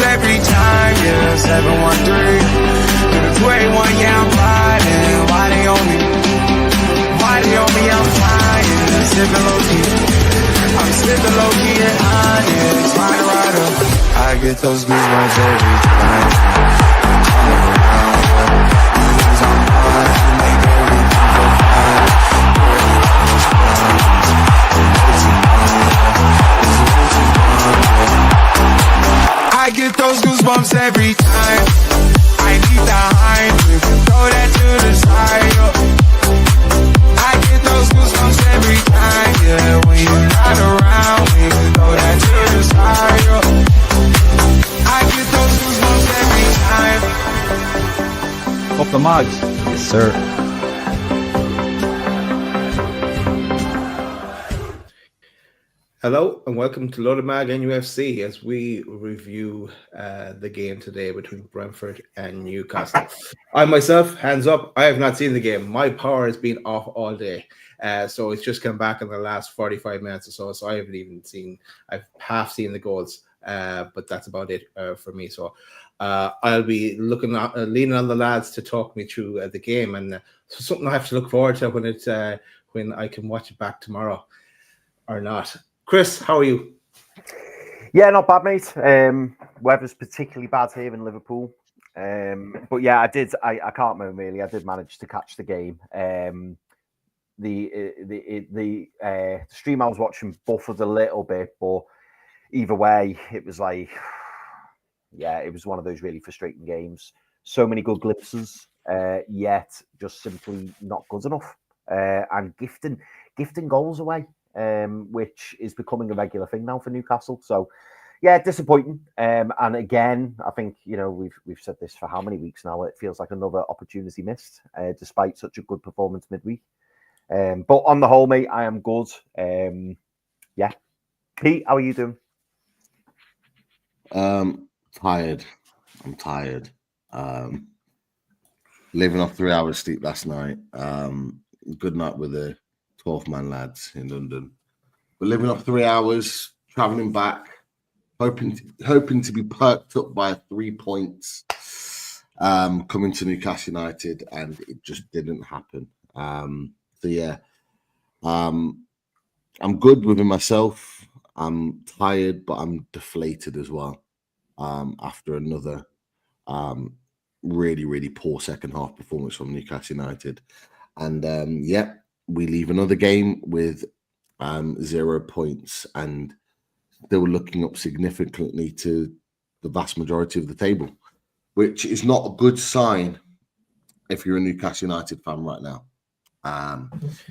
every time, yeah, 713. To the 281, yeah, I'm riding. Why they on me? Why they on me? I'm flying, sipping low key. I'm sipping low key and honest, rider. I get those goosebumps every time. I'm on, you make everything feel fine. I get those goosebumps every time. I need the high, throw that to the side. I get those goosebumps every time, yeah. When you're not around, we can throw that to the side. I get those goosebumps every time. Up the mags. Yes, sir. Hello and welcome to Loaded Mag NUFC as we review the game today between Brentford and Newcastle. I myself, hands up, I have not seen the game. My power has been off all day. So it's just come back in the last 45 minutes or so. So I haven't even seen, I've half seen the goals, but that's about it for me. So I'll be leaning on the lads to talk me through the game, and something I have to look forward to when I can watch it back tomorrow or not. Chris, how are you? Yeah, not bad, mate. Weather's particularly bad here in Liverpool. But yeah, I can't moan really. I did manage to catch the game. The stream I was watching buffered a little bit, but either way, it was like, yeah, it was one of those really frustrating games. So many good glimpses, yet just simply not good enough. And gifting goals away. Which is becoming a regular thing now for Newcastle. So, yeah, disappointing. And again, I think we've said this for how many weeks now? It feels like another opportunity missed, despite such a good performance midweek. But on the whole, mate, I am good. Yeah, Pete, how are you doing? Tired. I'm tired. Living off 3 hours sleep last night. Good night with the 12-man lads in London. We're living off 3 hours, travelling back, hoping to be perked up by 3 points coming to Newcastle United, and it just didn't happen. I'm good within myself. I'm tired, but I'm deflated as well after another really, really poor second half performance from Newcastle United. And we leave another game with 0 points and still looking up significantly to the vast majority of the table, which is not a good sign if you're a Newcastle United fan right now.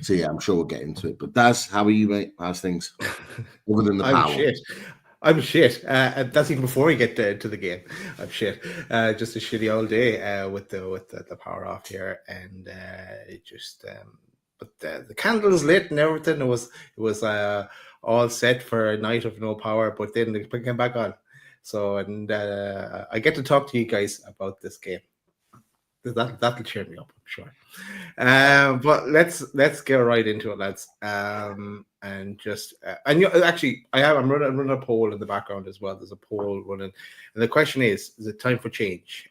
So yeah, I'm sure we'll get into it. But Daz, how are you, mate? How's things? Other than the power. I'm shit. That's even before we get to the game. I'm shit. Just a shitty all day with the power off here, and it just. But the candle is lit and everything. It was all set for a night of no power, but then it came back on. So I get to talk to you guys about this game. That'll cheer me up, I'm sure. But let's get right into it, lads. I'm running a poll in the background as well. There's a poll running, and the question is it time for change?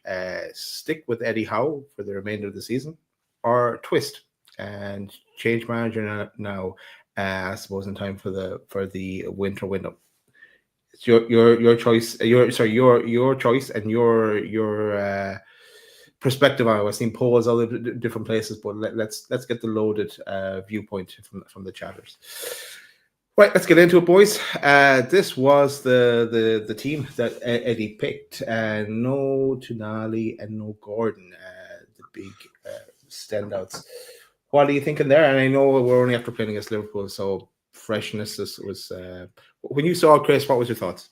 Stick with Eddie Howe for the remainder of the season, or twist and change manager now? I suppose in time for the winter window. It's your choice. Your choice and your perspective on it. I've seen polls all the different places, but let's get the loaded viewpoint from the chatters. Right, let's get into it, boys. This was the team that Eddie picked. No Tonali and no Gordon, the big standouts. What are you thinking there? And I know we're only after playing against Liverpool, so freshness was. When you saw Chris, what was your thoughts?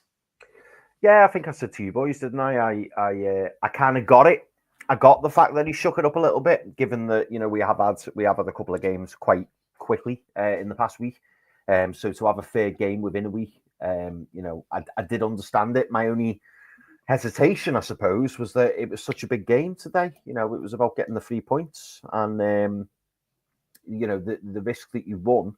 Yeah, I think I said to you boys, didn't I? I kind of got it. I got the fact that he shook it up a little bit, given that we have had a couple of games quite quickly in the past week. So to have a fair game within a week, I did understand it. My only hesitation, I suppose, was that it was such a big game today. It was about getting the 3 points, and the risk that you run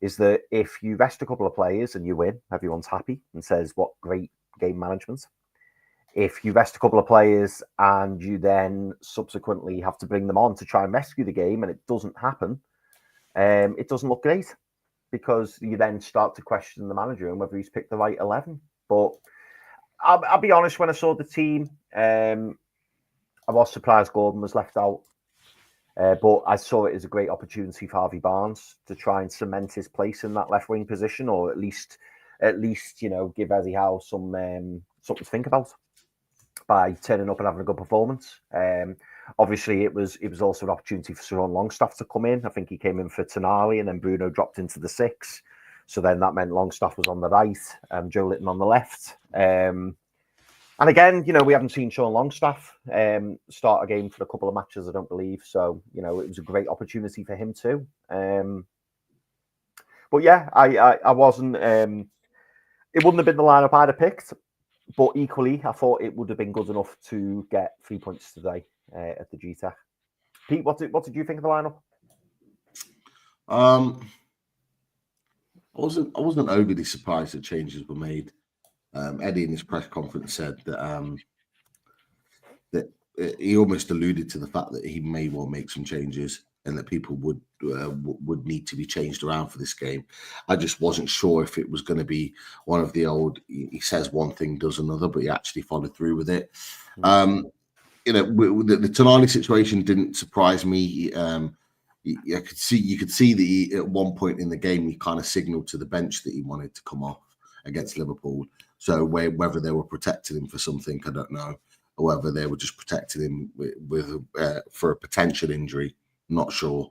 is that if you rest a couple of players and you win, everyone's happy and says, "What great game management." if you rest a couple of players and you then subsequently have to bring them on to try and rescue the game and it doesn't happen, it doesn't look great, because you then start to question the manager and whether he's picked the right 11. But I'll be honest, when I saw the team, I was surprised Gordon was left out. But I saw it as a great opportunity for Harvey Barnes to try and cement his place in that left wing position, or at least give Eddie Howe something to think about by turning up and having a good performance. Obviously, it was also an opportunity for Sean Longstaff to come in. I think he came in for Tonali, and then Bruno dropped into the 6. So then that meant Longstaff was on the right, Joe Litton on the left. And again, we haven't seen Sean Longstaff start a game for a couple of matches, I don't believe. So, it was a great opportunity for him too. But yeah, I wasn't... it wouldn't have been the lineup I'd have picked, but equally, I thought it would have been good enough to get 3 points today at the GTAC. Pete, what did you think of the lineup? I wasn't overly surprised that changes were made. Eddie in his press conference said that he almost alluded to the fact that he may well make some changes and that people would need to be changed around for this game. I just wasn't sure if it was going to be one of the old, he says one thing, does another, but he actually followed through with it. The Tonali situation didn't surprise me. You could see that he, at one point in the game, he kind of signaled to the bench that he wanted to come off against Liverpool. So whether they were protecting him for something, I don't know, or whether they were just protecting him for a potential injury, not sure.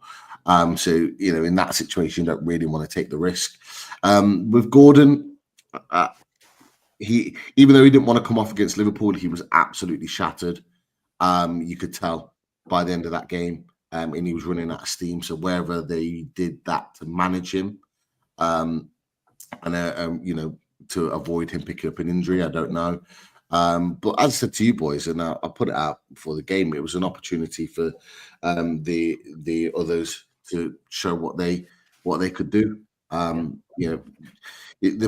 So in that situation, you don't really want to take the risk. With Gordon, even though he didn't want to come off against Liverpool, he was absolutely shattered. You could tell by the end of that game. And he was running out of steam. So whether they did that to manage him, to avoid him picking up an injury, I don't know. But as I said to you boys, and I put it out before the game, it was an opportunity for the others to show what they could do. The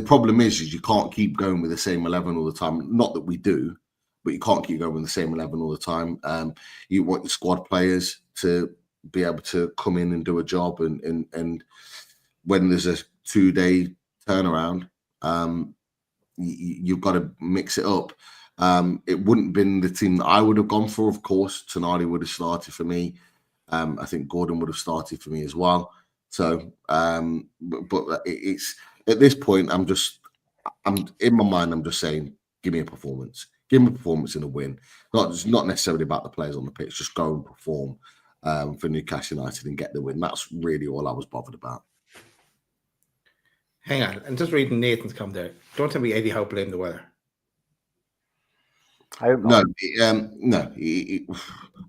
problem is you can't keep going with the same 11 all the time. Not that we do, but you can't keep going with the same 11 all the time. You want your squad players to be able to come in and do a job, and when there's a 2-day turnaround, you've got to mix it up. It wouldn't have been the team that I would have gone for, of course. Tonali would have started for me. I think Gordon would have started for me as well. So, but it's at this point, I'm in my mind, I'm just saying, give me a performance. Give me a performance and a win. Not necessarily about the players on the pitch. Just go and perform for Newcastle United and get the win. That's really all I was bothered about. Hang on, I'm just reading Nathan's comment there. Don't tell me Eddie Howe blamed the weather. I hope not. No.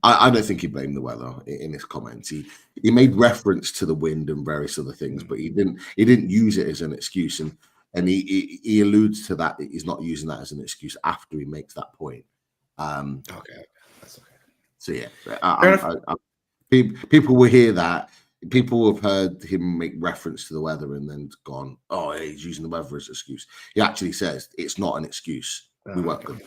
I don't think he blamed the weather in his comments. He made reference to the wind and various other things, but he didn't use it as an excuse. And he alludes to that. He's not using that as an excuse after he makes that point. Okay, that's okay. So yeah, people will hear that. People have heard him make reference to the weather and then gone, "Oh, he's using the weather as an excuse." He actually says it's not an excuse. We weren't good.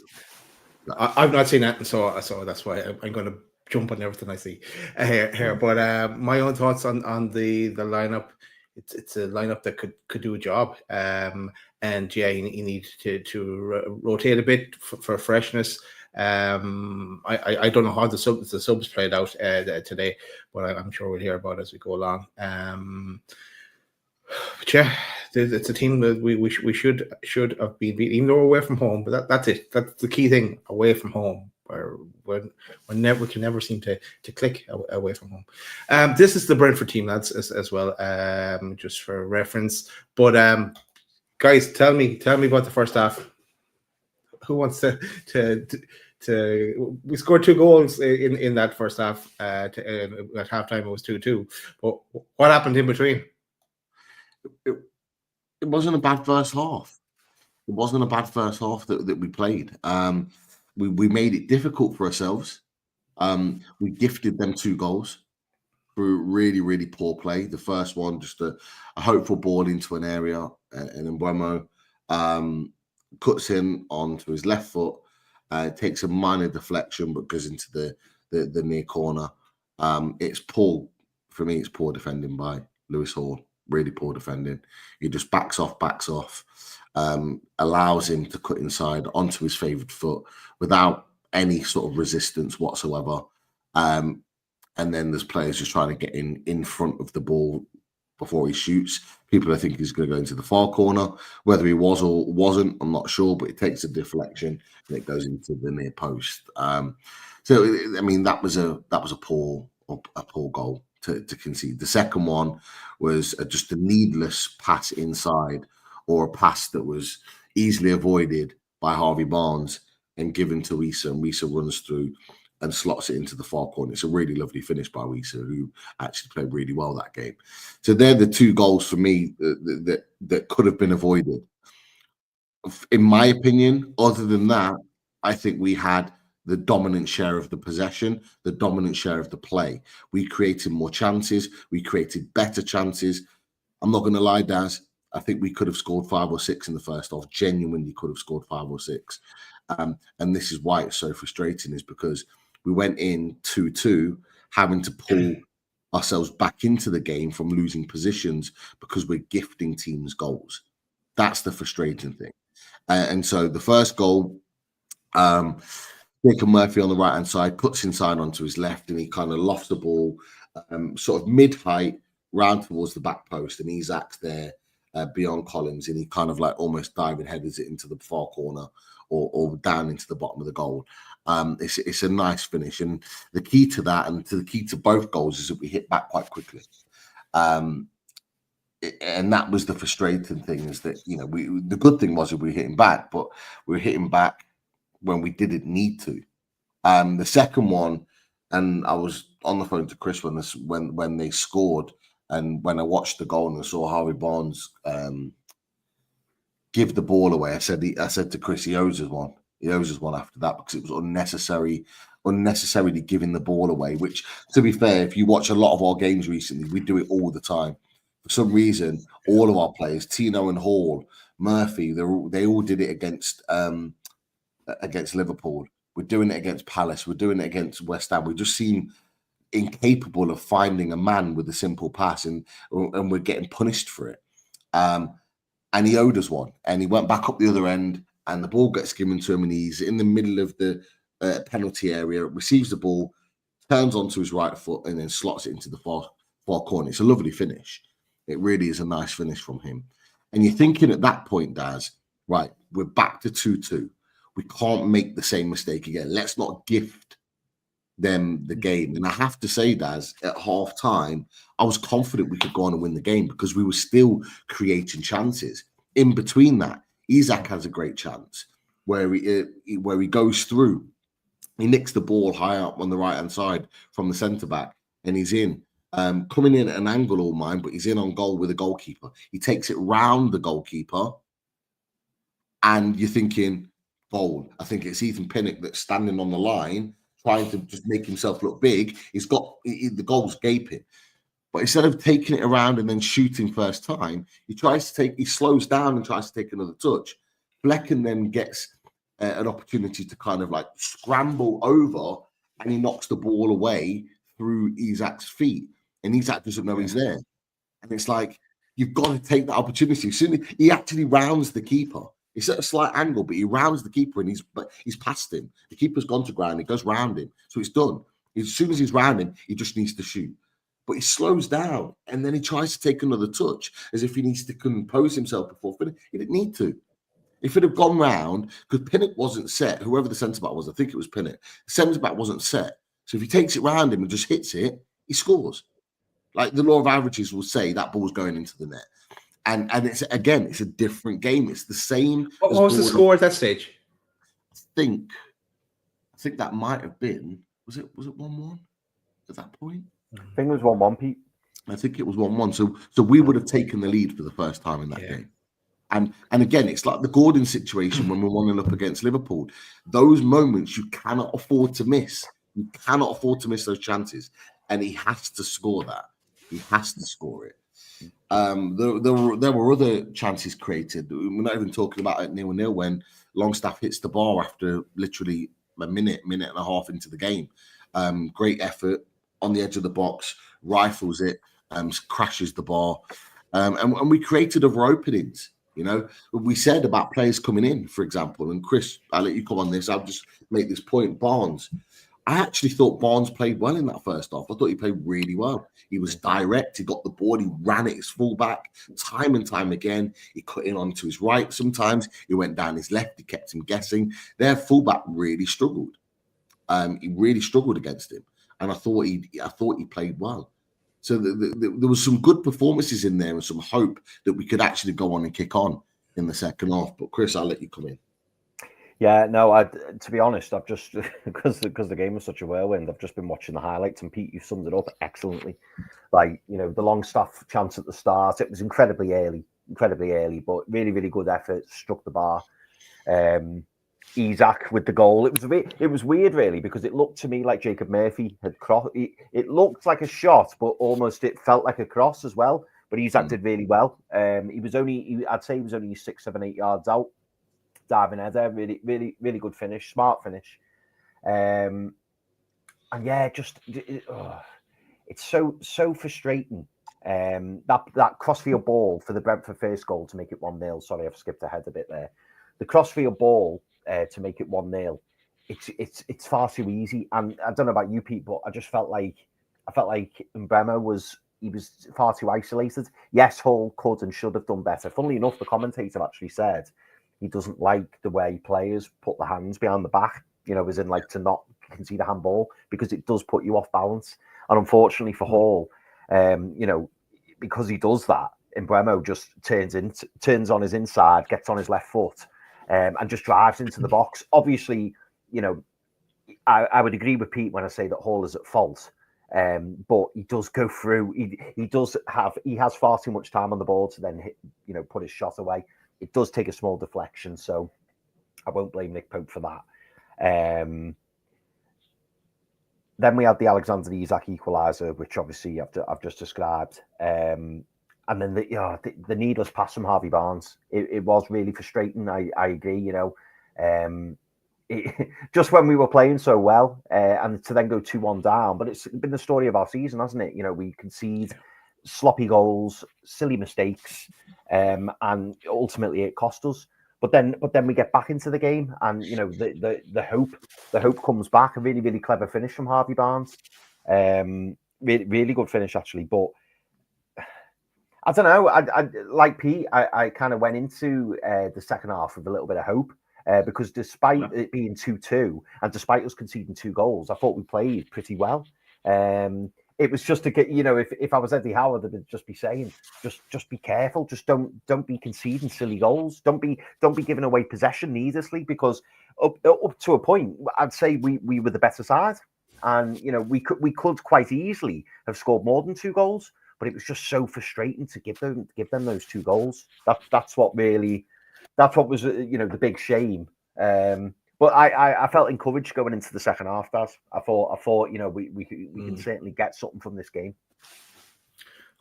I've not seen that, and so that's why I'm going to jump on everything I see here. But my own thoughts on the lineup. It's a lineup that could do a job, and yeah, you need to rotate a bit for freshness. I don't know how the subs played out today, but I'm sure we'll hear about it as we go along. But yeah, it's a team that we should have been beaten, even though we're away from home. But that's it. That's the key thing: away from home, where we can never seem to click away from home. This is the Brentford team, lads, as well, just for reference. But guys, tell me about the first half. Who wants to we scored 2 goals in that first half. At halftime, it was 2-2. But what happened in between? It wasn't a bad first half. It wasn't a bad first half that we played. We made it difficult for ourselves. We gifted them 2 goals through really, really poor play. The first one, just a hopeful ball into an area, and Mbeumo cuts in onto his left foot, Takes a minor deflection, but goes into the near corner. It's poor, for me, it's poor defending by Lewis Hall. Really poor defending. He just backs off, allows him to cut inside onto his favoured foot without any sort of resistance whatsoever. And then there's players just trying to get in front of the ball before he shoots. People I think he's going to go into the far corner. Whether he was or wasn't, I'm not sure, but it takes a deflection and it goes into the near post. So I mean, that was a poor goal to concede. The second one was just a needless pass inside, or a pass that was easily avoided by Harvey Barnes and given to Wissa, and Wissa runs through and slots it into the far corner. It's a really lovely finish by Wissa, who actually played really well that game. So they're the two goals for me that could have been avoided. In my opinion, other than that, I think we had the dominant share of the possession, the dominant share of the play. We created more chances. We created better chances. I'm not going to lie, Daz. I think we could have scored 5 or 6 in the first half. Genuinely could have scored 5 or 6. And this is why it's so frustrating, is because we went in 2-2, having to pull ourselves back into the game from losing positions because we're gifting teams goals. That's the frustrating thing. And so the first goal, Jacob Murphy on the right-hand side puts inside onto his left, and he kind of lofts the ball sort of mid-height round towards the back post, and Isaac's there beyond Collins, and he kind of like almost diving headers it into the far corner or down into the bottom of the goal. It's a nice finish, and the key to that, and to the key to both goals, is that we hit back quite quickly. And that was the frustrating thing, is that, you know, the good thing was that we were hitting back, but we were hitting back when we didn't need to. The second one, and I was on the phone to Chris when they scored, and when I watched the goal and I saw Harvey Barnes give the ball away, I said to Chris, he owes us one. He owes us one after that, because it was unnecessarily giving the ball away, which, to be fair, if you watch a lot of our games recently, we do it all the time. For some reason, all of our players, Tino and Hall, Murphy, they all did it against Liverpool. We're doing it against Palace. We're doing it against West Ham. We just seem incapable of finding a man with a simple pass, and we're getting punished for it. And he owed us one, and he went back up the other end, and the ball gets given to him, and he's in the middle of the penalty area, receives the ball, turns onto his right foot, and then slots it into the far corner. It's a lovely finish. It really is a nice finish from him. And you're thinking at that point, Daz, right, we're back to 2-2. We can't make the same mistake again. Let's not gift them the game. And I have to say, Daz, at half time, I was confident we could go on and win the game, because we were still creating chances. In between that, Isaac has a great chance where he goes through. He nicks the ball high up on the right-hand side from the centre-back, and he's in. Coming in at an angle all mine, but he's in on goal with a goalkeeper. He takes it round the goalkeeper, and you're thinking, goal. I think it's Ethan Pinnock that's standing on the line, trying to just make himself look big. The goal's gaping. But instead of taking it around and then shooting first time, he slows down and tries to take another touch. Flecken then gets an opportunity to kind of like scramble over, and he knocks the ball away through Isaac's feet. And Isaac doesn't know he's there. And it's like, you've got to take that opportunity. Soon he actually rounds the keeper. It's at a slight angle, but he rounds the keeper, and he's past him. The keeper's gone to ground. He goes round him. So it's done. As soon as he's round him, he just needs to shoot. But he slows down, and then he tries to take another touch as if he needs to compose himself before finishing. He didn't need to. If it had gone round, because Pinnock wasn't set, whoever the centre-back was, I think it was Pinnock, the centre-back wasn't set. So if he takes it round him and just hits it, he scores. Like the law of averages will say, that ball's going into the net. And it's a different game. It's the same. What was the score at that stage? I think that might have been, was it 1-1 at that point? I think it was 1-1, Pete. I think it was 1-1. So we would have taken the lead for the first time in that game. And again, it's like the Gordon situation when we're 1-0 up against Liverpool. Those moments you cannot afford to miss. You cannot afford to miss those chances. And he has to score that. He has to score it. There were other chances created. We're not even talking about it 0-0 when Longstaff hits the bar after literally a minute and a half into the game. Great effort on the edge of the box, rifles it, crashes the bar. And we created other openings. You know, we said about players coming in, for example, and Chris, I'll let you come on this. I'll just make this point. Barnes. I actually thought Barnes played well in that first half. I thought he played really well. He was direct. He got the ball. He ran at his fullback time and time again. He cut in onto his right. Sometimes he went down his left. He kept him guessing. Their fullback really struggled. He really struggled against him, and I thought he played well. So there was some good performances in there and some hope that we could actually go on and kick on in the second half. But Chris, I'll let you come in. Yeah, no, to be honest, I've just, because the game was such a whirlwind, I've just been watching the highlights, and Pete, you summed it up excellently. Like, you know, the Longstaff chance at the start, it was incredibly early, but really, really good effort, struck the bar. Isak with the goal. It was weird, really, because it looked to me like Jacob Murphy had crossed. It looked like a shot, but almost it felt like a cross as well. But Isak did really well. I'd say he was only 6, 7, 8 yards out. Diving header, really, really, really good finish, smart finish. And yeah, it's so frustrating. That crossfield ball for the Brentford first goal to make it 1-0. Sorry, I've skipped ahead a bit there. The crossfield ball to make it 1-0. It's far too easy. And I don't know about you, Pete, but I felt like Mbeumo was far too isolated. Yes, Hull could and should have done better. Funnily enough, the commentator actually said he doesn't like the way players put the hands behind the back, you know, as in like to not concede a handball, because it does put you off balance. And unfortunately for Hall, you know, because he does that, Mbeumo just turns on his inside, gets on his left foot, and just drives into the box. Obviously, you know, I would agree with Pete when I say that Hall is at fault. But he does go through. He has far too much time on the ball to then hit, you know, put his shot away. It does take a small deflection, so I won't blame Nick Pope for that. Then we had the Alexander Isak equaliser, which obviously I've just described. And then the needless pass from Harvey Barnes. It was really frustrating. I agree, you know. Just when we were playing so well, and to then go 2-1 down. But it's been the story of our season, hasn't it? You know, we concede sloppy goals, silly mistakes, and ultimately it cost us. But then we get back into the game, and you know the hope comes back. A really, really clever finish from Harvey Barnes. Really good finish actually. But I don't know. I like Pete. I kind of went into the second half with a little bit of hope. Because despite it being 2-2 and despite us conceding 2 goals, I thought we played pretty well. It was just to get, you know, if I was Eddie Howe, I'd just be saying, just be careful. Just don't be conceding silly goals. Don't be giving away possession needlessly, because up to a point, I'd say we were the better side, and you know we could quite easily have scored more than 2 goals, but it was just so frustrating to give them those 2 goals. That's what was, you know, the big shame. But I felt encouraged going into the second half, Daz. I thought, you know, we can certainly get something from this game.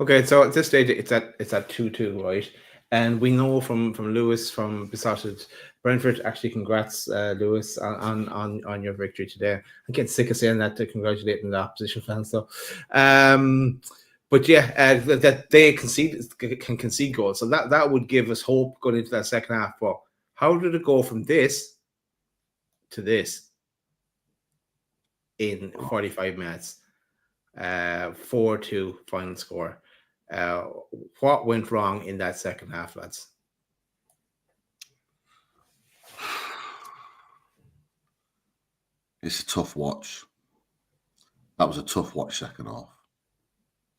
Okay, so at this stage it's at 2-2, right? And we know from Lewis from Besotted Brentford. Actually, congrats, Lewis, on your victory today. I'm getting sick of saying that to congratulating the opposition fans, though. But yeah, that they can concede goals, so that would give us hope going into that second half. But how did it go from this to this in 45 minutes? 4-2 final score. What went wrong in that second half, lads? It's a tough watch. That was a tough watch second half.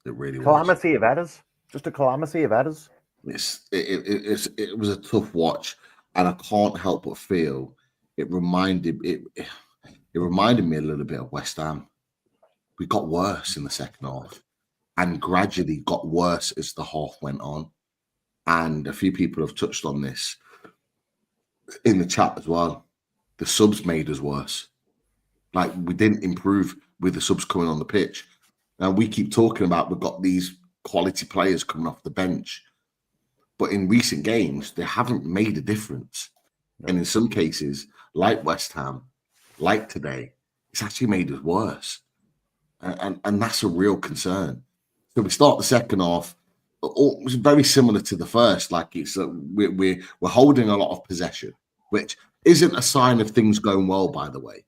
It really Calamity of errors. Just a calamity of errors. It was a tough watch, and I can't help but feel it reminded me a little bit of West Ham. We got worse in the second half, and gradually got worse as the half went on. And a few people have touched on this in the chat as well. The subs made us worse. Like, we didn't improve with the subs coming on the pitch. Now, we keep talking about we've got these quality players coming off the bench. But in recent games, they haven't made a difference. No. And in some cases, like West Ham, like today, it's actually made us worse. And that's a real concern. So we start the second half. It was very similar to the first. Like it's we're holding a lot of possession, which isn't a sign of things going well, by the way.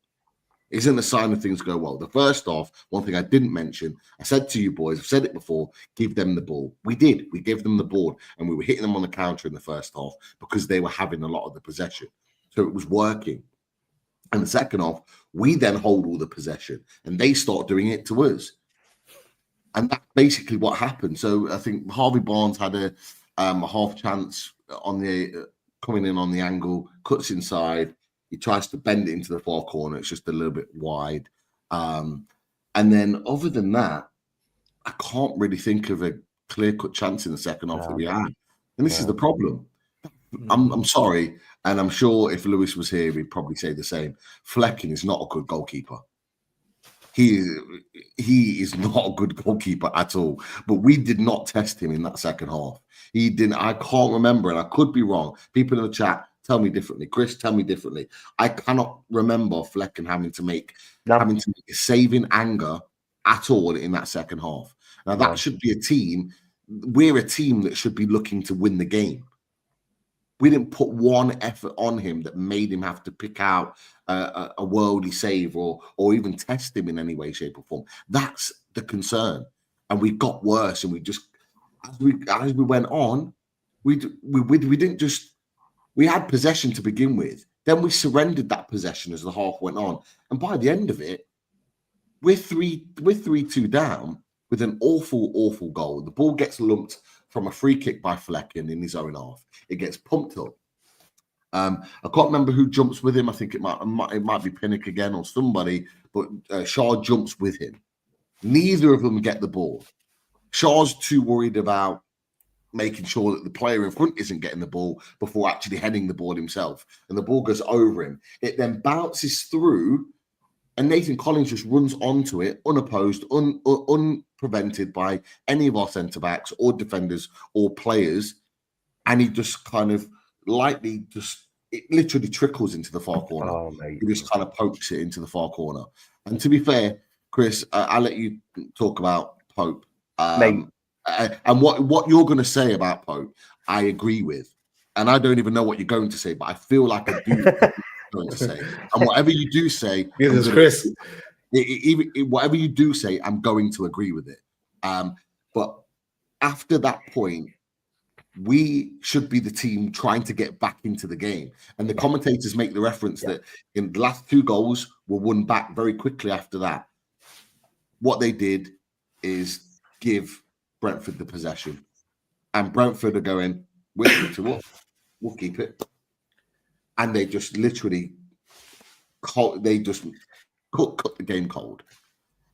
Isn't a sign of things going well. The first half, one thing I didn't mention, I said to you boys, I've said it before, give them the ball. We did. We gave them the ball, and we were hitting them on the counter in the first half because they were having a lot of the possession. So it was working. And the second half, we then hold all the possession, and they start doing it to us. And that's basically what happened. So I think Harvey Barnes had a half chance on the coming in on the angle, cuts inside. He tries to bend it into the far corner. It's just a little bit wide. And then other than that, I can't really think of a clear-cut chance in the second half that we had. And this is the problem. I'm sorry, and I'm sure if Lewis was here, he'd probably say the same. Flecken is not a good goalkeeper. He is not a good goalkeeper at all. But we did not test him in that second half. He didn't. I can't remember, and I could be wrong. People in the chat, tell me differently. Chris, tell me differently. I cannot remember Flecken having to make a saving anger at all in that second half. Now, that should be a team. We're a team that should be looking to win the game. We didn't put one effort on him that made him have to pick out a worldly save or even test him in any way, shape, or form. That's the concern. And we got worse, and we just as we went on, we didn't just. We had possession to begin with. Then we surrendered that possession as the half went on. And by the end of it, we're 3-2 down with an awful, awful goal. The ball gets lumped from a free kick by Flecken in his own half. It gets pumped up. I can't remember who jumps with him. I think it might be Pinnock again or somebody, but Shaw jumps with him. Neither of them get the ball. Shaw's too worried about making sure that the player in front isn't getting the ball before actually heading the ball himself. And the ball goes over him. It then bounces through, and Nathan Collins just runs onto it, unopposed, unprevented by any of our centre-backs or defenders or players. And he just kind of lightly it literally trickles into the far corner. Oh, he just kind of pokes it into the far corner. And to be fair, Chris, I'll let you talk about Pope. And what you're going to say about Pope, I agree with. And I don't even know what you're going to say, but I feel like I do know what you're going to say. And whatever you do say, Chris. Whatever you do say, I'm going to agree with it. But after that point, we should be the team trying to get back into the game. And the commentators make the reference that in the last 2 goals were won back very quickly after that. What they did is give Brentford the possession, and Brentford are going, we'll keep it, and they just literally cut the game cold,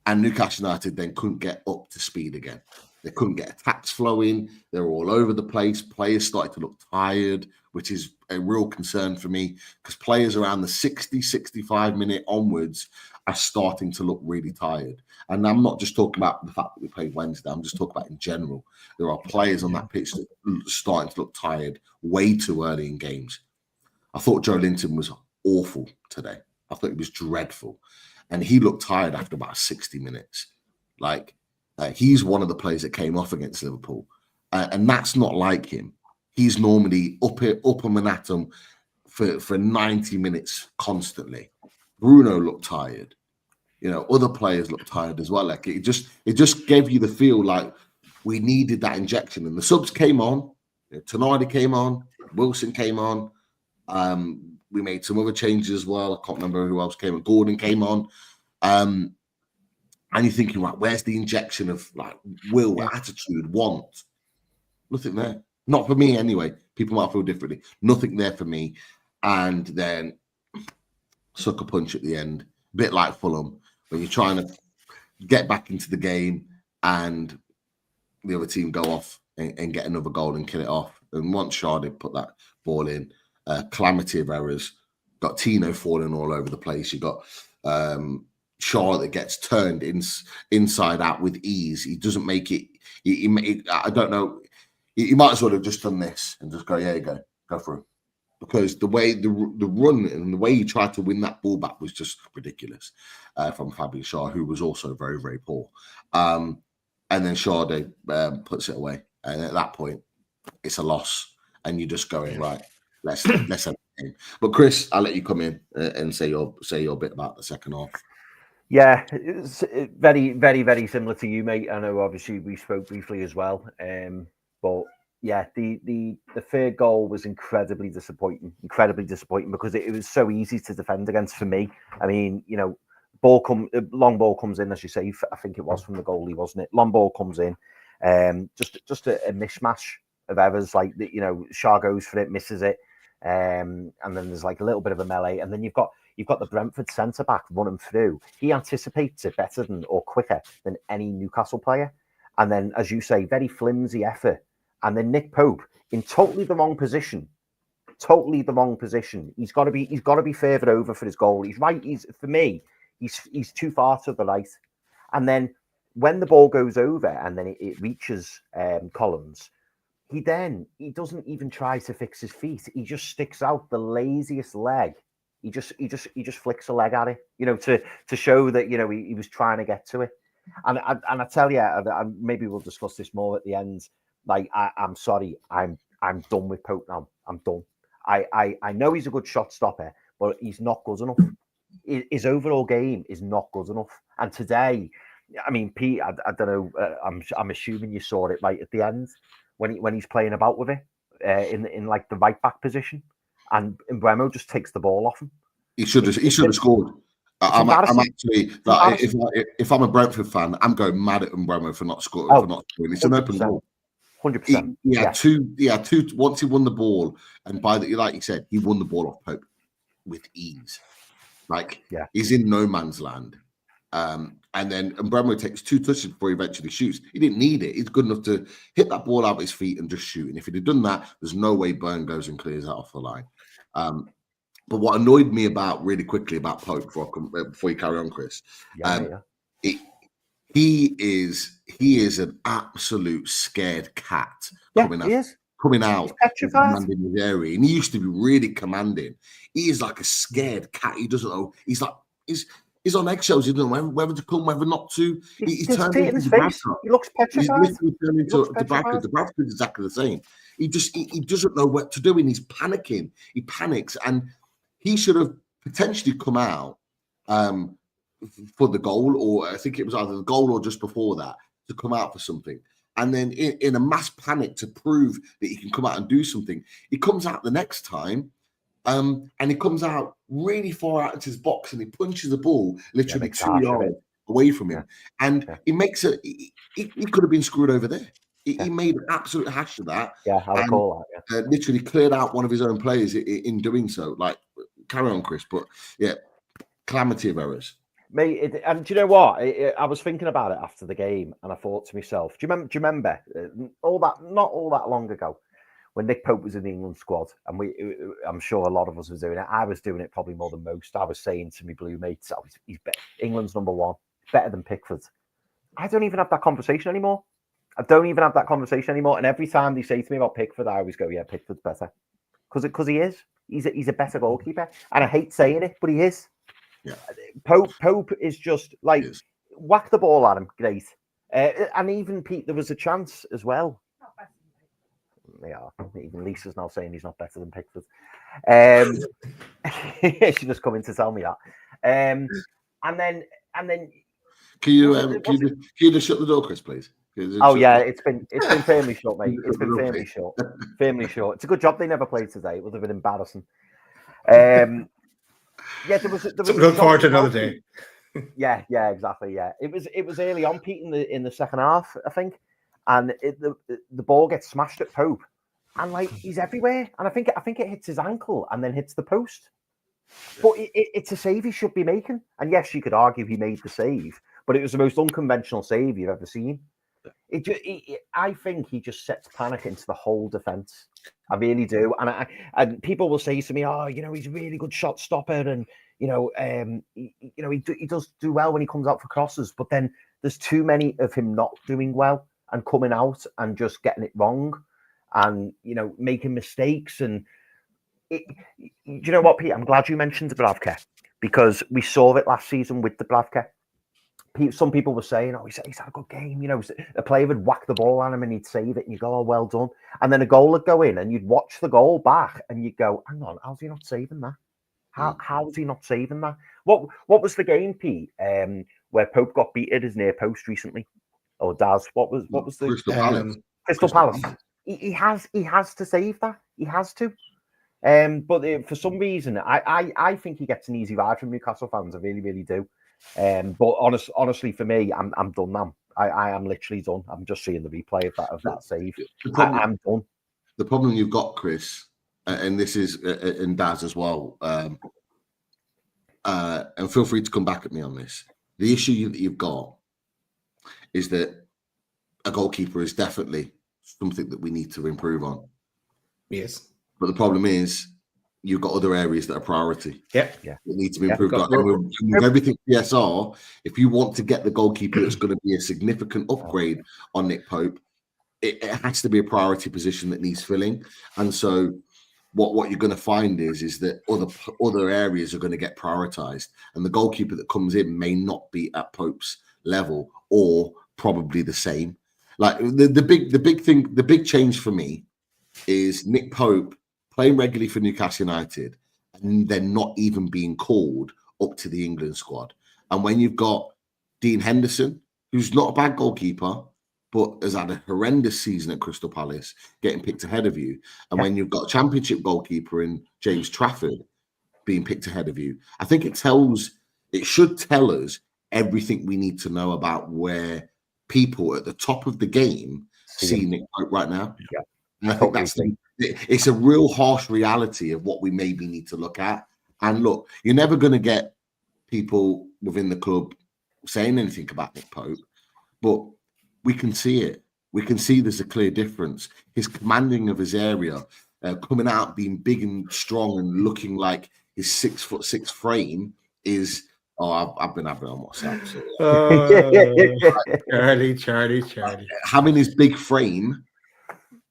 and Newcastle United then couldn't get up to speed again. They couldn't get attacks flowing. They were all over the place. Players started to look tired, which is a real concern for me, because players around the 60, 65 minute onwards are starting to look really tired. And I'm not just talking about the fact that we played Wednesday. I'm just talking about in general. There are players on that pitch that are starting to look tired way too early in games. I thought Joe Linton was awful today. I thought he was dreadful. And he looked tired after about 60 minutes. He's one of the players that came off against Liverpool. And that's not like him. He's normally up and at him for 90 minutes constantly. Bruno looked tired. Other players looked tired as well. Like it just gave you the feel like we needed that injection. And the subs came on. Tonali came on. Wilson came on. We made some other changes as well. I can't remember who else came on. Gordon came on. And you're thinking, right, where's the injection of will, attitude, want? Nothing there. Not for me anyway. People might feel differently. Nothing there for me. And then sucker punch at the end. A bit like Fulham, when you're trying to get back into the game and the other team go off and get another goal and kill it off. And once Shaw did put that ball in, calamity of errors. Got Tino falling all over the place. You got Shaw that gets turned inside out with ease. He doesn't make it. I don't know. You might as well have just done this and just go, yeah, you go through. Because the way the run and the way he tried to win that ball back was just ridiculous from Fabian Schär, who was also very, very poor. And then Schade puts it away. And at that point, it's a loss. And you're just going, right, let's end the game. But Chris, I'll let you come in and say your bit about the second half. Yeah, it's very, very, very similar to you, mate. I know obviously we spoke briefly as well. But yeah, the third goal was incredibly disappointing because it was so easy to defend against for me. I mean, you know, long ball comes in, as you say. I think it was from the goalie, wasn't it? Long ball comes in, just a mishmash of errors. Like you know, Schär goes for it, misses it, and then there's like a little bit of a melee, and then you've got the Brentford centre back running through. He anticipates it better or quicker than any Newcastle player, and then, as you say, very flimsy effort. And then Nick Pope in totally the wrong position. He's got to be further over for his goal. He's right. He's too far to the right. And then when the ball goes over and then it reaches Collins, he doesn't even try to fix his feet. He just sticks out the laziest leg. He just flicks a leg at it, you know, to show that, you know, he was trying to get to it. And I tell you, maybe we'll discuss this more at the end. Like, I'm sorry, I'm done with Pope now. I'm done. I know he's a good shot stopper, but he's not good enough. His overall game is not good enough. And today, I mean, Pete, I don't know. I'm assuming you saw it right at the end when he's playing about with it in like the right back position, and Mbeumo just takes the ball off him. He should have scored. I'm actually like, if I'm a Brentford fan, I'm going mad at Mbeumo for not scoring. It's an open goal. 100%. He had two. Once he won the ball, and like you said, he won the ball off Pope with ease. Like, he's in no man's land. And then Mbeumo takes two touches before he eventually shoots. He didn't need it. He's good enough to hit that ball out of his feet and just shoot. And if he'd have done that, there's no way Burn goes and clears that off the line. But what annoyed me really quickly about Pope before you carry on, Chris, he is an absolute scared cat coming out commanding his area. And he used to be really commanding. He is like a scared cat. He doesn't know. He's on eggshells. He doesn't know whether to come, whether not to. He's turned into the face. He looks petrified. He's literally turned into the Bradford. The Bradford is exactly the same. He doesn't know what to do, and he's panicking. He panics, and he should have potentially come out for the goal, or I think it was either the goal or just before that, to come out for something. And then in a mass panic to prove that he can come out and do something, he comes out the next time, and he comes out really far out into his box, and he punches the ball literally 2 yards away from him. And he makes it. He could have been screwed over there. He made an absolute hash of that. Yeah, I recall that. Literally cleared out one of his own players in doing so. Like, carry on, Chris. But yeah, calamity of errors. Mate, and do you know what? I was thinking about it after the game, and I thought to myself, do you remember not all that long ago, when Nick Pope was in the England squad, and I'm sure a lot of us were doing it. I was doing it probably more than most. I was saying to my blue mates, he's England's number one, better than Pickford. I don't even have that conversation anymore. And every time they say to me about Pickford, I always go, yeah, Pickford's better. Because he is. He's a better goalkeeper. And I hate saying it, but he is. Yeah. Pope is just like, whack the ball at him, great. And even Pete, there was a chance as well. Yeah, even Lisa's now saying he's not better than Pickford. She just come in to tell me that. And then can you just shut the door, Chris, please? It's been firmly shut, mate. It's been firmly shut. It's a good job they never played today. It would have been embarrassing. Yeah, there was look forward to another day. Yeah, exactly. Yeah, it was early on, Pete, in the second half, I think, and the ball gets smashed at Pope, and like he's everywhere, and I think it hits his ankle and then hits the post. But it's a save he should be making, and yes, you could argue he made the save, but it was the most unconventional save you've ever seen. I think he just sets panic into the whole defence. I really do, and people will say to me, "Oh, you know, he's a really good shot stopper, and he does do well when he comes out for crosses." But then there's too many of him not doing well, and coming out and just getting it wrong and, making mistakes. And do you know what, Pete? I'm glad you mentioned the Dubravka, because we saw it last season with the Dubravka. Some people were saying, he's had a good game. A player would whack the ball at him and he'd save it and you go, oh, well done. And then a goal would go in and you'd watch the goal back and you'd go, hang on, how's he not saving that? How's he not saving that? What was the game, Pete, where Pope got beat at his near post recently? Or Daz? What was the Crystal Palace? Crystal Palace. He has to save that. He has to. But for some reason, I think he gets an easy ride from Newcastle fans. I really, really do. But honestly, for me, I'm done now. I am literally done. I'm just seeing the replay of that save. I'm done. The problem you've got, Chris, and this is and Daz as well, and feel free to come back at me on this. The issue that you've got is that a goalkeeper is definitely something that we need to improve on. Yes. But the problem is you've got other areas that are priority. Yeah. That need to be improved on. And with everything PSR, if you want to get the goalkeeper that's going to be a significant upgrade on Nick Pope, it has to be a priority position that needs filling. And so what you're going to find is that other areas are going to get prioritized, and the goalkeeper that comes in may not be at Pope's level or probably the same. Like the big change for me is Nick Pope playing regularly for Newcastle United and then not even being called up to the England squad. And when you've got Dean Henderson, who's not a bad goalkeeper, but has had a horrendous season at Crystal Palace, getting picked ahead of you. And when you've got a championship goalkeeper in James Trafford being picked ahead of you, I think it should tell us everything we need to know about where people at the top of the game see Nick Pope right now. Yeah. And I think it's a real harsh reality of what we maybe need to look at. And look, you're never going to get people within the club saying anything about Nick Pope, but we can see it. We can see there's a clear difference. His commanding of his area, coming out, being big and strong and looking like his 6'6" frame is... Oh, I've been having it on WhatsApp. So. Charlie. Having his big frame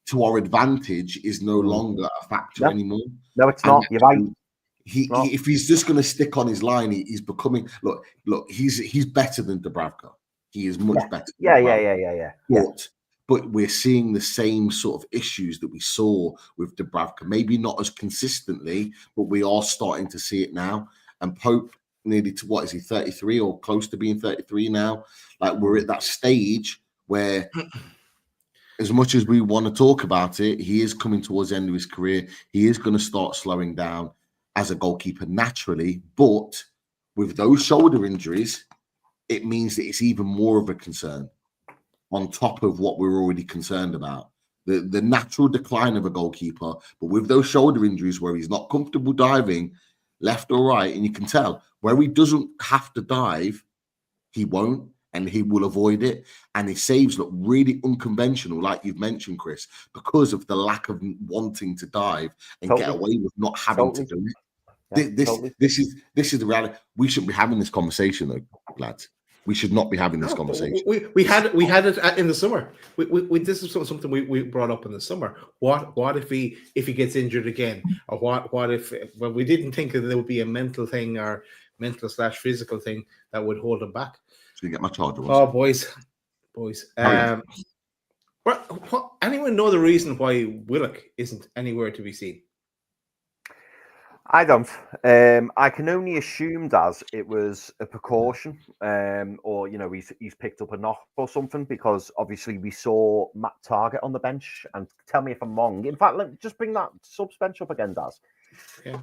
to our advantage is no longer a factor anymore. No, it's not. You're right. If he's just going to stick on his line, he's becoming... Look, he's better than Dubravka. He is much better. Yeah. But we're seeing the same sort of issues that we saw with Dubravka. Maybe not as consistently, but we are starting to see it now. And Pope, nearly to what is he, 33 or close to being 33 now? Like, we're at that stage where, as much as we want to talk about it, he is coming towards the end of his career. He is going to start slowing down as a goalkeeper naturally. But with those shoulder injuries, it means that it's even more of a concern on top of what we're already concerned about. The natural decline of a goalkeeper, but with those shoulder injuries where he's not comfortable diving left or right, and you can tell where he doesn't have to dive, he won't, and he will avoid it. And his saves look really unconventional, like you've mentioned, Chris, because of the lack of wanting to dive and get away with not having to do it. This is the reality. We shouldn't be having this conversation, though, lads. We should not be having this conversation. We had it in the summer. This is something we brought up in the summer. What if he gets injured again, or what if? Well, we didn't think that there would be a mental thing or mental/physical thing that would hold him back. So you get my charger. Oh, boys. Anyone know the reason why Willock isn't anywhere to be seen? I don't. I can only assume, Daz, it was a precaution, or he's picked up a knock or something, because obviously we saw Matt Targett on the bench. And tell me if I'm wrong. In fact, just bring that subs bench up again, Daz.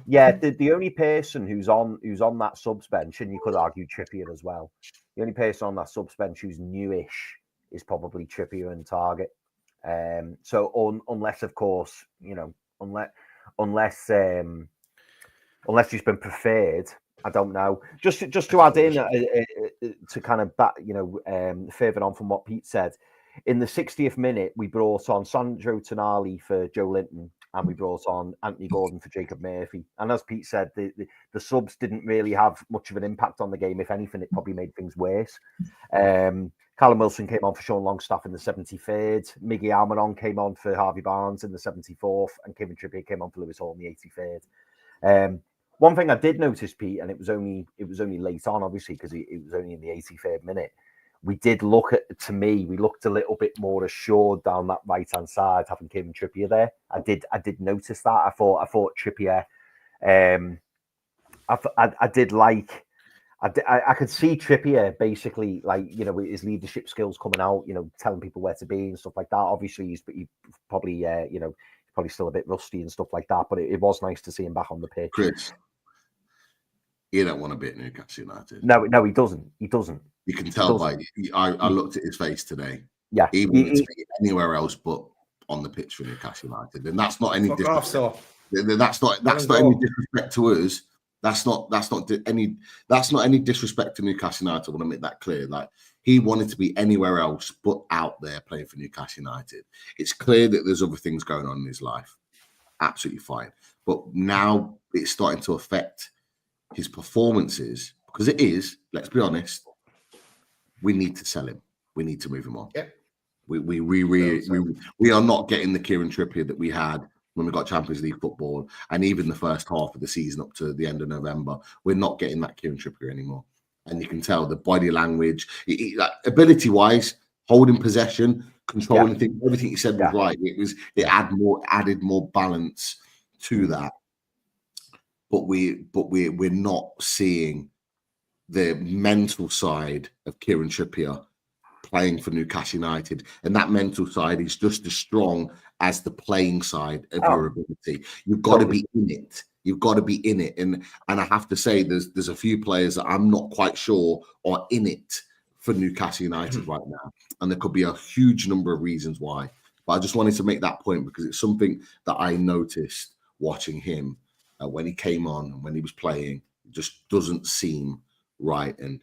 Yeah. The only person who's on that subs bench, and you could argue Trippier as well. The only person on that subs bench who's newish is probably Trippier and Targett. So unless, of course, unless he's been preferred, I don't know. Just to add in to kind of further on from what Pete said, in the 60th minute we brought on Sandro Tonali for Joe Linton, and we brought on Anthony Gordon for Jacob Murphy. And as Pete said, the subs didn't really have much of an impact on the game. If anything, it probably made things worse. Callum Wilson came on for Sean Longstaff in the 73rd. Miggy Almiron came on for Harvey Barnes in the 74th. And Kevin Trippier came on for Lewis Hall in the 83rd. One thing I did notice, Pete, and it was only late on, obviously, because it was only in the 83rd minute. We did look we looked a little bit more assured down that right-hand side, having Kevin Trippier there. I did notice that. I thought Trippier, I could see Trippier basically, like, you know, his leadership skills coming out, you know, telling people where to be and stuff like that. Obviously, he's probably, you know, probably still a bit rusty and stuff like that, but it was nice to see him back on the pitch. Chris, you don't want to be at Newcastle United. No, he doesn't. He doesn't. You can tell by I looked at his face today. Yeah, he wanted to be anywhere else but on the pitch for Newcastle United, and that's not any disrespect. That's not any disrespect to us. That's not any disrespect to Newcastle United. I want to make that clear. Like, he wanted to be anywhere else but out there playing for Newcastle United. It's clear that there's other things going on in his life. Absolutely fine, but now it's starting to affect his performances, because it is. Let's be honest. We need to sell him. We need to move him on. Yeah. We are not getting the Kieran Trippier that we had when we got Champions League football, and even the first half of the season up to the end of November. We're not getting that Kieran Trippier anymore. And you can tell the body language, like, ability-wise, holding possession, controlling things, everything you said was right. It added more balance to that. But we're not seeing the mental side of Kieran Trippier playing for Newcastle United, and that mental side is just as strong as the playing side of your ability. You've got to be in it. You've got to be in it, and I have to say, there's a few players that I'm not quite sure are in it for Newcastle United right now, and there could be a huge number of reasons why. But I just wanted to make that point because it's something that I noticed watching him when he came on and when he was playing. It just doesn't seem right. And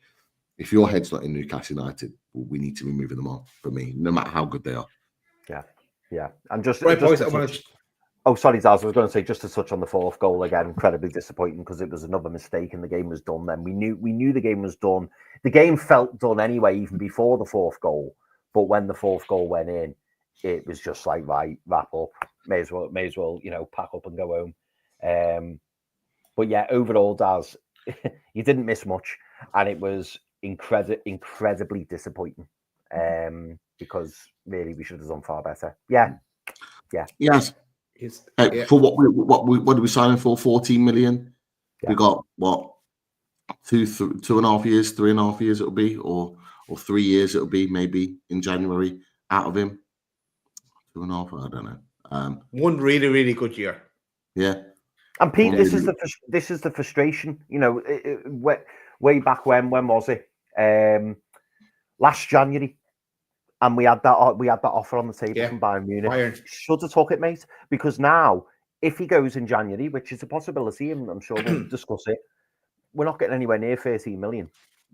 if your head's not in Newcastle United, we need to be moving them on, for me, no matter how good they are. Yeah. And just right, boys, sorry, Daz, I was going to say, just to touch on the fourth goal again, incredibly disappointing because it was another mistake and the game was done then. We knew the game was done. The game felt done anyway, even before the fourth goal. But when the fourth goal went in, it was just like, right, wrap up. May as well, you know, pack up and go home. But yeah, overall, Daz, you didn't miss much. And it was incredibly disappointing because really we should have done far better. Yes. For what did we sign him for? 14 million. We got what 2.5 years, 3.5 years it'll be, or 3 years it'll be maybe in January out of him. 2.5, I don't know. One really, really good year. Yeah. And Pete, this is the frustration. You know, way back when was it? Last January, and we had that offer on the table from Bayern Munich. Should have took it, mate. Because now, if he goes in January, which is a possibility, and I'm sure we'll discuss it, we're not getting anywhere near 13 million.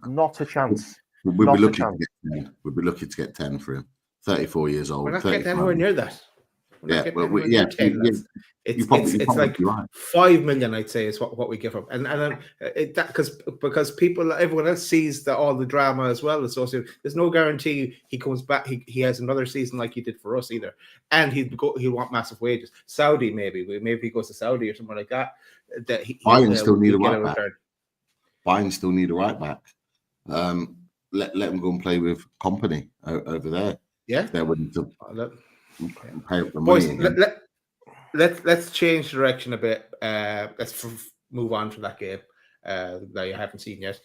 Not a chance. We'd be lucky to get 10. We'd be lucky to get 10 for him. 34 years old. We're not getting anywhere near that. It's like right. 5 million, I'd say, is what we give him, and that because everyone else sees that all the drama as well associated. There's no guarantee he comes back. He has another season like he did for us either, and he'll want massive wages. Saudi maybe he goes to Saudi or something like that. Bayern still need a right back. Bayern still need a right back. Let them go and play with Company over there. Yeah, if they're willing to. Pay up the boys, money let's change direction a bit. Let's move on to that game that you haven't seen yet.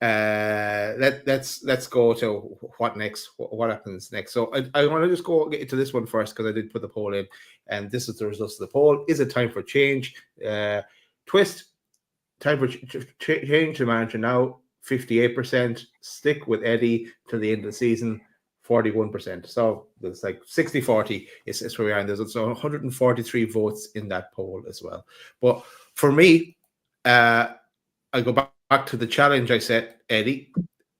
Let's go to what next. What happens next? So I want to just get into this one first because I did put the poll in, and this is the results of the poll. Is it time for change? Twist. Time for change the manager now. 58%. Stick with Eddie till the end of the season. 41%. So it's like 60-40 is where we are. And there's 143 votes in that poll as well. But for me, I go back to the challenge I set, Eddie,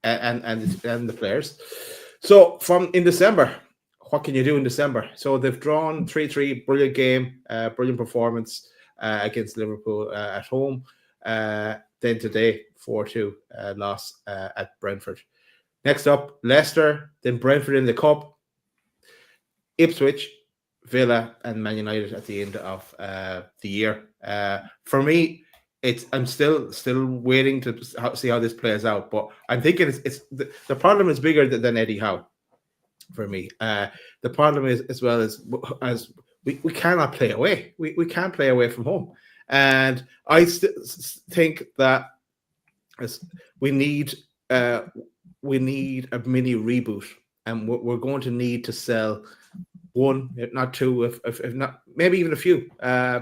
and the players. So in December, what can you do in December? So they've drawn 3-3, brilliant game, brilliant performance against Liverpool at home. Then today, 4-2 loss at Brentford. Next up, Leicester, then Brentford in the Cup, Ipswich, Villa, and Man United at the end of the year. For me, I'm still waiting to see how this plays out, but I'm thinking it's the problem is bigger than Eddie Howe for me. The problem is as well as we cannot play away. We can't play away from home, and I think that we need a mini reboot, and we're going to need to sell one, if not two, if not maybe even a few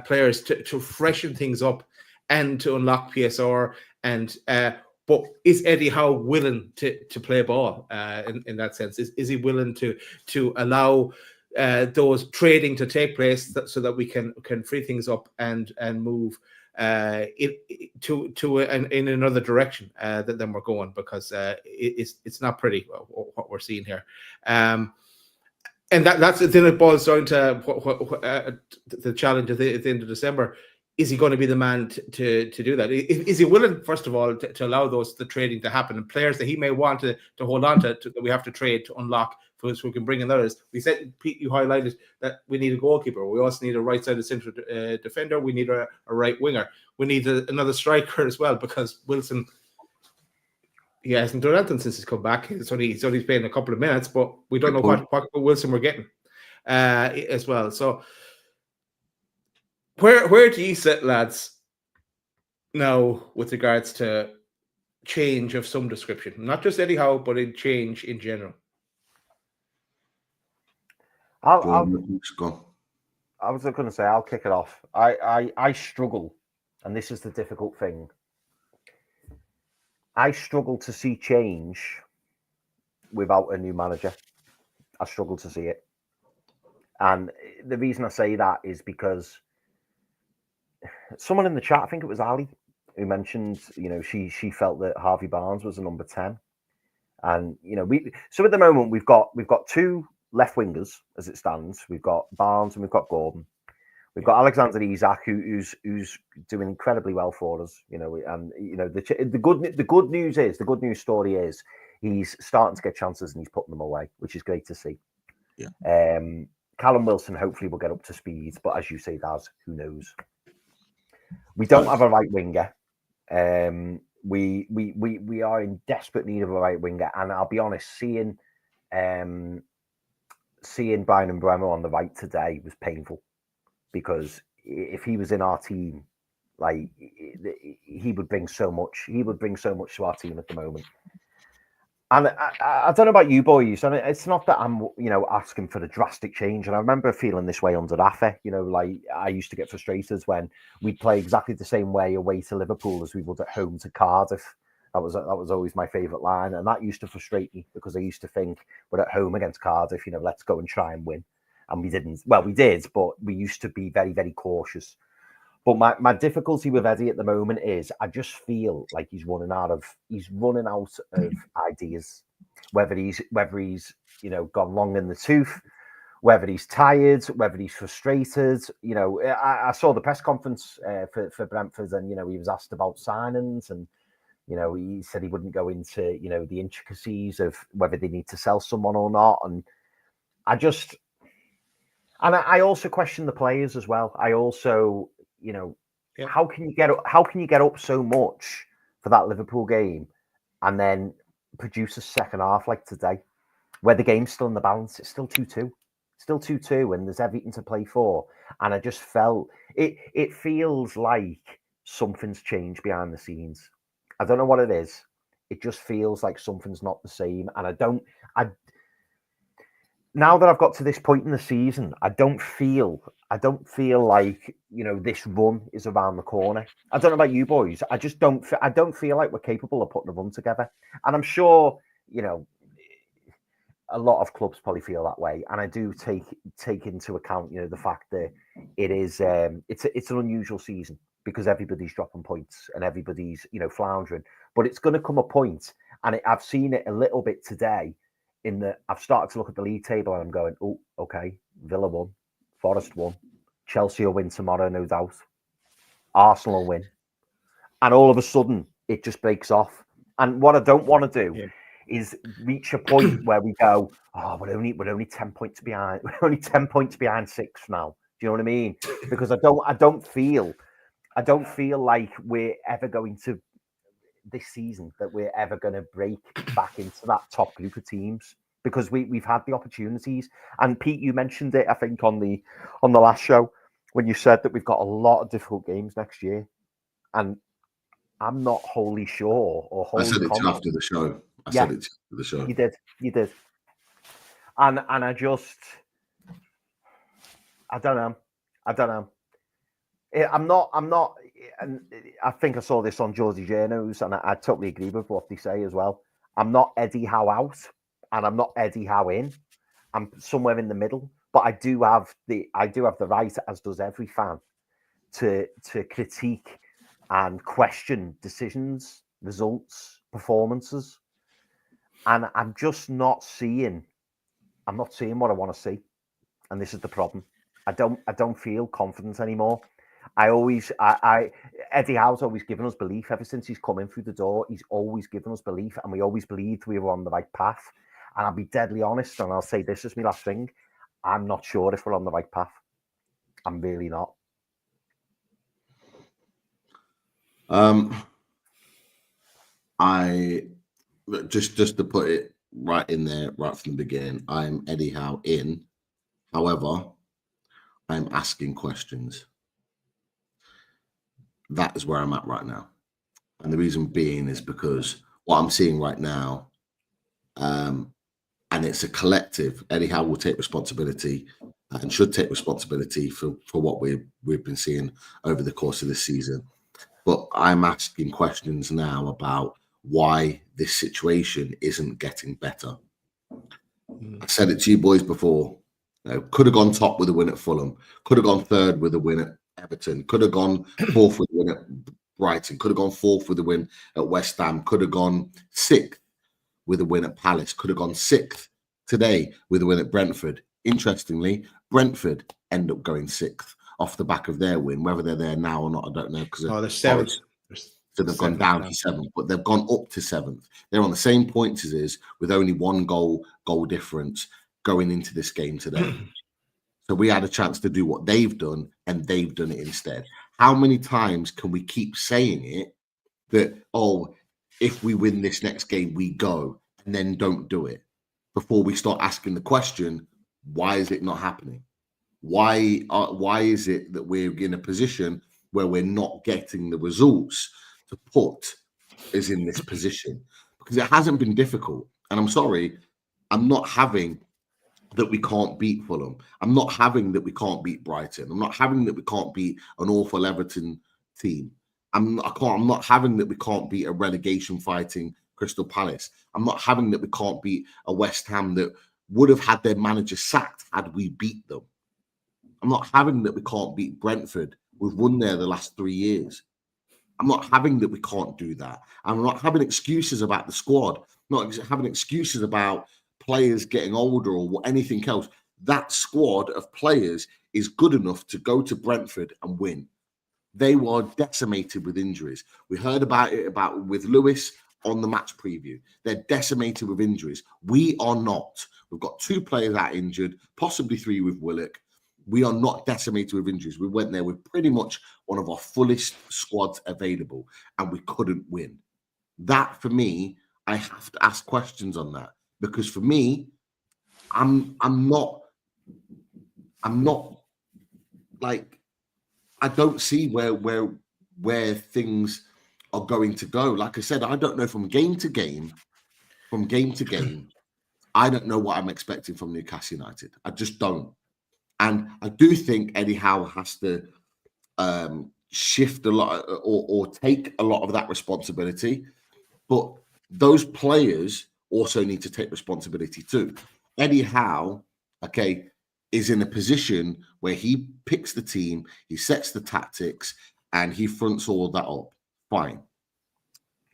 players to freshen things up and to unlock PSR. And but is Eddie Howe willing to play ball in that sense? Is he willing to allow those trading to take place so that we can free things up and move in another direction than we're going, because it's not pretty what we're seeing here. And that's the thing. It boils down to the challenge at the end of December. Is he going to be the man to do that? Is he willing, first of all, to allow the trading to happen, and players that he may want to hold on to that we have to trade to unlock, so we can bring in others? We said, Pete, you highlighted that we need a goalkeeper. We also need a right-sided central defender. We need a right winger. We need another striker as well, because Wilson, he hasn't done anything since he's come back. He's only playing a couple of minutes, but we don't know what Wilson we're getting as well. So where do you sit, lads, now with regards to change of some description? Not just Eddie Howe, but in change in general. I was going to say, I'll kick it off. I struggle, and this is the difficult thing. I struggle to see change without a new manager. I struggle to see it. And the reason I say that is because someone in the chat, I think it was Ali, who mentioned, she felt that Harvey Barnes was a number 10. And, so at the moment we've got two left wingers as it stands. We've got Barnes and we've got Gordon. We've got Alexander Isak, who's doing incredibly well for us, and the good news story is he's starting to get chances and he's putting them away, which is great to see. Yeah. Callum Wilson hopefully will get up to speed, but as you say, Daz, who knows? We don't have a right winger. We are in desperate need of a right winger, and I'll be honest, seeing Brian Mbeumo on the right today was painful. Because if he was in our team, like he would bring so much. He would bring so much to our team at the moment. And I don't know about you boys. I mean, it's not that I'm, asking for the drastic change. And I remember feeling this way under Rafa. Like I used to get frustrated when we'd play exactly the same way away to Liverpool as we would at home to Cardiff. That was always my favourite line, and that used to frustrate me because I used to think we're at home against Cardiff. Let's go and try and win. And we didn't. Well, we did, but we used to be very, very cautious. But my difficulty with Eddie at the moment is I just feel like he's running out of ideas. Whether he's gone long in the tooth, whether he's tired, whether he's frustrated. I saw the press conference for Brentford, and he was asked about signings, and he said he wouldn't go into the intricacies of whether they need to sell someone or not. And I also question the players as well. I also, how can you get up so much for that Liverpool game and then produce a second half like today, where the game's still in the balance? It's still 2-2, and there's everything to play for. And I just felt it feels like something's changed behind the scenes. I don't know what it is. It just feels like something's not the same, and now that I've got to this point in the season, I don't feel like this run is around the corner. I don't know about you boys. I just don't feel like we're capable of putting a run together. And I'm sure a lot of clubs probably feel that way. And I do take into account the fact that it is it's an unusual season because everybody's dropping points and everybody's floundering. But it's going to come a point, and I've seen it a little bit today. I've started to look at the league table and I'm going, oh, okay, Villa won, Forest won, Chelsea will win tomorrow, no doubt. Arsenal will win. And all of a sudden, it just breaks off. And what I don't want to do is reach a point where we go, oh, we're only 10 points behind. We're only 10 points behind 6th now. Do you know what I mean? Because I don't feel like we're ever going to this season that we're ever going to break back into that top group of teams, because we've had the opportunities. And Pete, you mentioned it, I think, on the last show when you said that we've got a lot of difficult games next year, and I'm not wholly sure or wholly I said it confident. after the show. I said it after the show. You did. And I just, I don't know. I'm not, and I think I saw this on Georgie Journos, and I totally agree with what they say as well. I'm not Eddie Howe out, and I'm not Eddie Howe in. I'm somewhere in the middle, but I do have the right, as does every fan, to critique and question decisions, results, performances. And I'm just not seeing what I want to see. And this is the problem. I don't feel confident anymore. Eddie Howe's always given us belief ever since he's come in through the door. He's always given us belief, and we always believed we were on the right path. And I'll be deadly honest, and I'll say this as my last thing. I'm not sure if we're on the right path. I'm really not. I just to put it right in there, right from the beginning, I'm Eddie Howe in. However, I'm asking questions. That is where I'm at right now. And the reason being is because what I'm seeing right now, and it's a collective, Eddie Howe will take responsibility and should take responsibility for what we've been seeing over the course of this season. But I'm asking questions now about why this situation isn't getting better. I said it to you boys before. Could have gone top with a win at Fulham. Could have gone third with a win at Everton. Could have gone fourth with a win at Brighton. Could have gone fourth with a win at West Ham. Could have gone sixth with a win at Palace. Could have gone sixth today with a win at Brentford. Interestingly, Brentford end up going sixth off the back of their win. Whether they're there now or not, I don't know. Because they're seventh. So they've gone down to seventh, but they've gone up to seventh. They're on the same points as us, with only one goal difference going into this game today. So we had a chance to do what they've done, and they've done it instead. How many times can we keep saying it that, oh, if we win this next game, we go, and then don't do it, before we start asking the question, why is it not happening? Why is it that we're in a position where we're not getting the results to put us in this position? Because it hasn't been difficult. And I'm sorry, I'm not having that we can't beat Fulham. I'm not having that we can't beat Brighton. I'm not having that we can't beat an awful Everton team. I'm not having that we can't beat a relegation fighting Crystal Palace. I'm not having that we can't beat a West Ham that would have had their manager sacked had we beat them. I'm not having that we can't beat Brentford. We've won there the last 3 years. I'm not having that we can't do that. I'm not having excuses about the squad. I'm not having excuses about players getting older or anything else. That squad of players is good enough to go to Brentford and win. They were decimated with injuries. We heard about it with Lewis on the match preview. They're decimated with injuries. We are not. We've got 2 players out injured, possibly 3 with Willock. We are not decimated with injuries. We went there with pretty much one of our fullest squads available, and we couldn't win. That, for me, I have to ask questions on that, because for me, I'm not like, I don't see where things are going to go. Like I said, I don't know from game to game. I don't know what I'm expecting from Newcastle United. I just don't. And I do think Eddie Howe has to shift a lot or take a lot of that responsibility. But those players also need to take responsibility too. Eddie Howe, okay, is in a position where he picks the team, he sets the tactics, and he fronts all that up. Fine.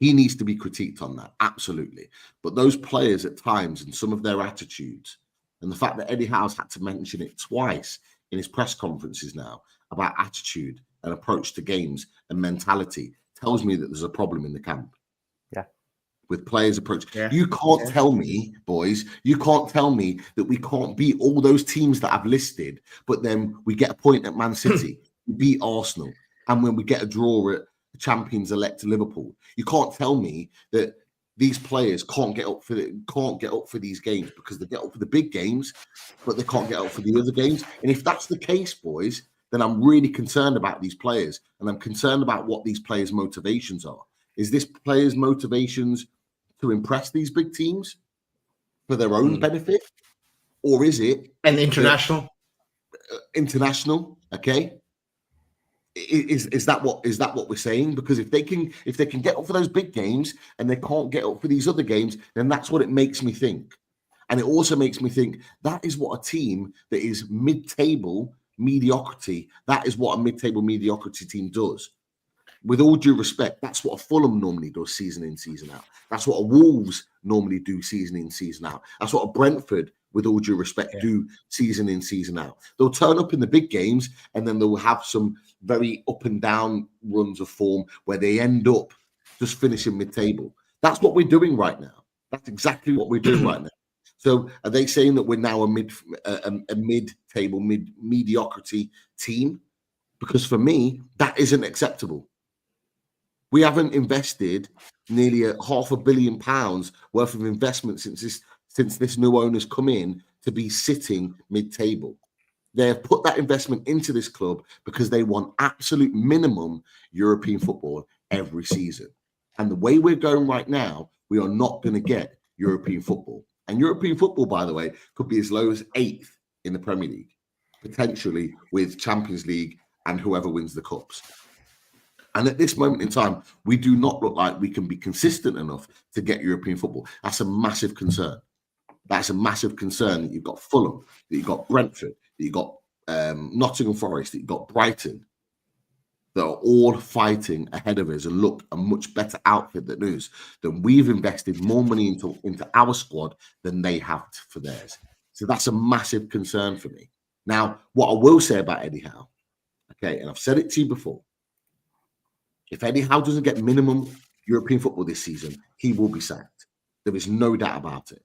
He needs to be critiqued on that, absolutely. But those players at times and some of their attitudes, and the fact that Eddie Howe's had to mention it twice in his press conferences now about attitude and approach to games and mentality, tells me that there's a problem in the camp. Yeah. With players' approach. Yeah. You can't tell me, boys, you can't tell me that we can't beat all those teams that I've listed, but then we get a point at Man City, we beat Arsenal, and when we get a draw at champions-elect Liverpool. You can't tell me that these players can't get up for these games, because they get up for the big games, but they can't get up for the other games. And if that's the case, boys, then I'm really concerned about these players, and I'm concerned about what these players' motivations are. Is this players' motivations to impress these big teams for their own benefit, or is it international? Okay. Is that what we're saying? Because if they can get up for those big games and they can't get up for these other games, then that's what it makes me think. And it also makes me think that is what a team that is mid-table mediocrity, that is what a mid-table mediocrity team does. With all due respect, that's what a Fulham normally does season in, season out. That's what a Wolves normally do season in, season out. That's what a Brentford, with all due respect, do season in, season out. They'll turn up in the big games, and then they'll have some very up and down runs of form where they end up just finishing mid-table. That's what we're doing right now. That's exactly what we're doing right now. So are they saying that we're now a mid-table, mediocrity team? Because for me, that isn't acceptable. We haven't invested nearly £500 million worth of investment since this new owner's come in to be sitting mid-table. They have put that investment into this club because they want absolute minimum European football every season. And the way we're going right now, we are not going to get European football. And European football, by the way, could be as low as 8th in the Premier League, potentially with Champions League and whoever wins the cups. And at this moment in time, we do not look like we can be consistent enough to get European football. That's a massive concern. That's a massive concern that you've got Fulham, that you've got Brentford, that you've got Nottingham Forest, that you've got Brighton, that are all fighting ahead of us and look a much better outfit than us. That we've invested more money into our squad than they have for theirs. So that's a massive concern for me. Now, what I will say about Eddie Howe, okay, and I've said it to you before, if Eddie Howe doesn't get minimum European football this season, he will be sacked. There is no doubt about it,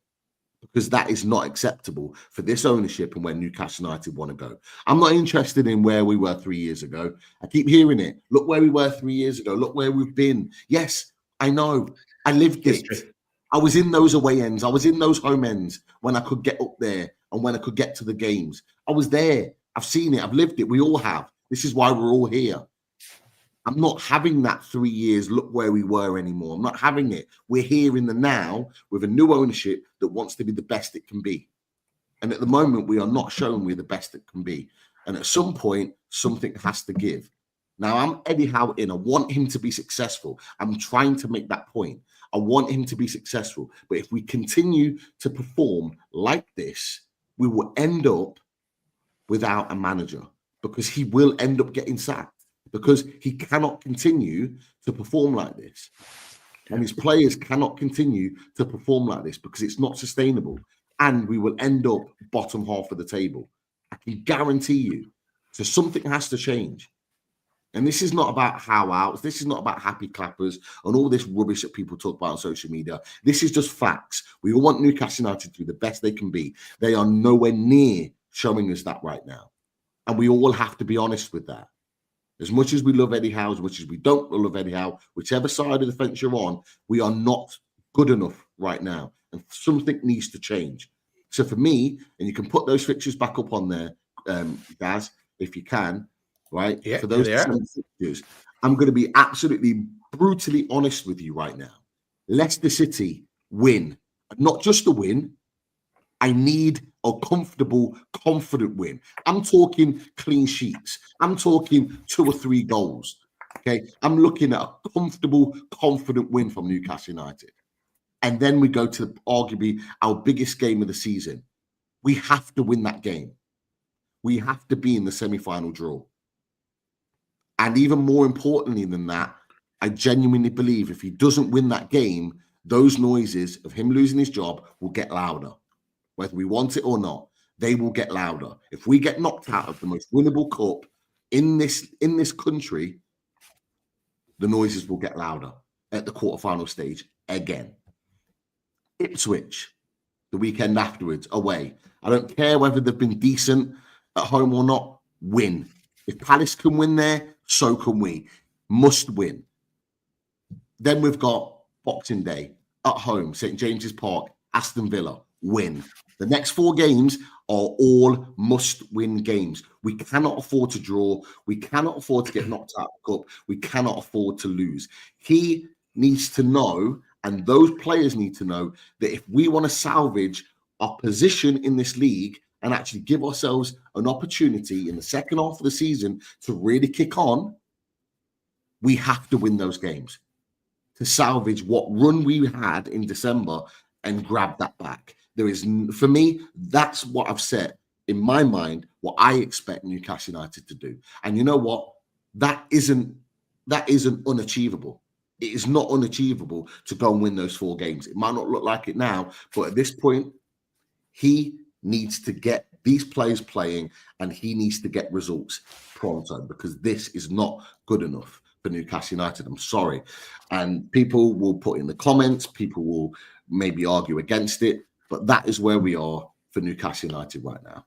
because that is not acceptable for this ownership and where Newcastle United want to go. I'm not interested in where we were 3 years ago. I keep hearing it. Look where we were 3 years ago. Look where we've been. Yes, I know. I lived it. I was in those away ends. I was in those home ends when I could get up there and when I could get to the games. I was there. I've seen it. I've lived it. We all have. This is why we're all here. I'm not having that 3 years, look where we were anymore. I'm not having it. We're here in the now with a new ownership that wants to be the best it can be. And at the moment, we are not showing we're the best it can be. And at some point, something has to give. Now, I'm Eddie Howe in. I want him to be successful. I'm trying to make that point. I want him to be successful. But if we continue to perform like this, we will end up without a manager, because he will end up getting sacked. Because he cannot continue to perform like this. And his players cannot continue to perform like this, because it's not sustainable. And we will end up bottom half of the table. I can guarantee you. So something has to change. And this is not about how-outs. This is not about happy clappers and all this rubbish that people talk about on social media. This is just facts. We all want Newcastle United to be the best they can be. They are nowhere near showing us that right now. And we all have to be honest with that. As much as we love Eddie Howe, as much as we don't love Eddie Howe, whichever side of the fence you're on, we are not good enough right now. And something needs to change. So for me, and you can put those fixtures back up on there, Gaz, if you can, right? Yeah, for those fixtures, I'm going to be absolutely brutally honest with you right now. Leicester City win. Not just a win. I need a comfortable, confident win. I'm talking clean sheets. I'm talking 2 or 3 goals. Okay. I'm looking at a comfortable, confident win from Newcastle United. And then we go to arguably our biggest game of the season. We have to win that game. We have to be in the semi-final draw. And even more importantly than that, I genuinely believe if he doesn't win that game, those noises of him losing his job will get louder. Whether we want it or not, they will get louder. If we get knocked out of the most winnable cup in this country, the noises will get louder at the quarterfinal stage again. Ipswich, the weekend afterwards, away. I don't care whether they've been decent at home or not, win. If Palace can win there, so can we. Must win. Then we've got Boxing Day at home, St. James's Park, Aston Villa, win. The next 4 games are all must-win games. We cannot afford to draw. We cannot afford to get knocked out of the cup. We cannot afford to lose. He needs to know, and those players need to know, that if we want to salvage our position in this league and actually give ourselves an opportunity in the second half of the season to really kick on, we have to win those games to salvage what run we had in December and grab that back. There is, for me, that's what I've set in my mind, what I expect Newcastle United to do. And you know what? That isn't unachievable. It is not unachievable to go and win those 4 games. It might not look like it now, but at this point, he needs to get these players playing and he needs to get results pronto, because this is not good enough for Newcastle United. I'm sorry. And people will put in the comments, people will maybe argue against it, but that is where we are for Newcastle United right now.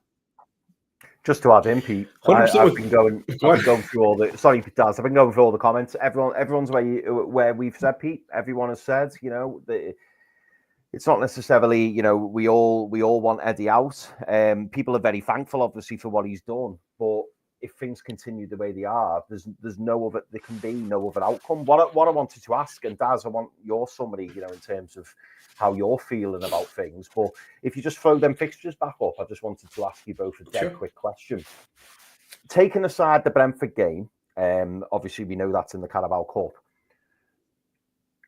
Just to add in, Pete, I've been going through all the. Sorry, Daz, I've been going through all the comments. Everyone's where we've said, Pete. Everyone has said, it's not necessarily, we all want Eddie out. People are very thankful, obviously, for what he's done. But if things continue the way they are, there's no other. There can be no other outcome. What I wanted to ask, and Daz, I want your summary, in terms of how you're feeling about things. But if you just throw them fixtures back up, I just wanted to ask you both a dead quick question. Taking aside the Brentford game, obviously we know that's in the Carabao Cup.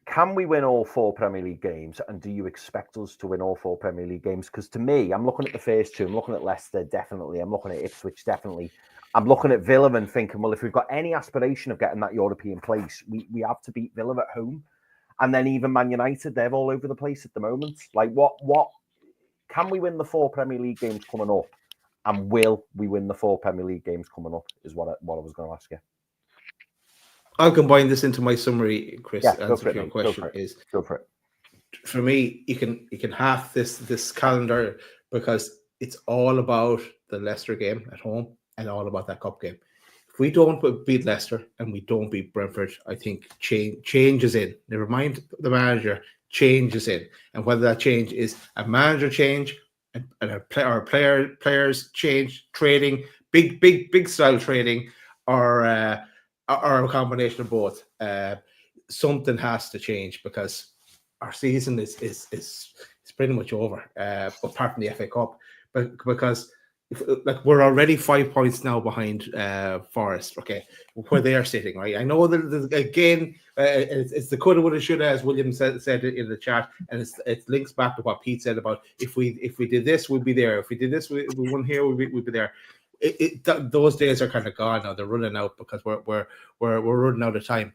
Can we win all 4 Premier League games? And do you expect us to win all 4 Premier League games? Because to me, I'm looking at the first 2. I'm looking at Leicester, definitely. I'm looking at Ipswich, definitely. I'm looking at Villa and thinking, well, if we've got any aspiration of getting that European place, we have to beat Villa at home. And then even Man United, they're all over the place at the moment. Like, what can we win the 4 Premier League games coming up? And will we win the 4 Premier League games coming up is what I was going to ask you. I'll combine this into my summary, Chris. Yeah, answer to your question go for it. For me, you can half this calendar, because it's all about the Leicester game at home and all about that cup game. If we don't beat Leicester and we don't beat Brentford, I think change is in. Never mind the manager, change is in. And whether that change is a manager change and our players change, trading, big style trading, or a combination of both, something has to change, because our season is pretty much over, apart from the FA Cup. But because we're already 5 points now behind Forest, okay, where they are sitting, right? I know that again, it's the coulda, woulda, shoulda, as William said in the chat, and it links back to what Pete said about if we did this, we'd be there. If we did this, we won here, we'd be there. Those days are kind of gone now. They're running out, because we're running out of time,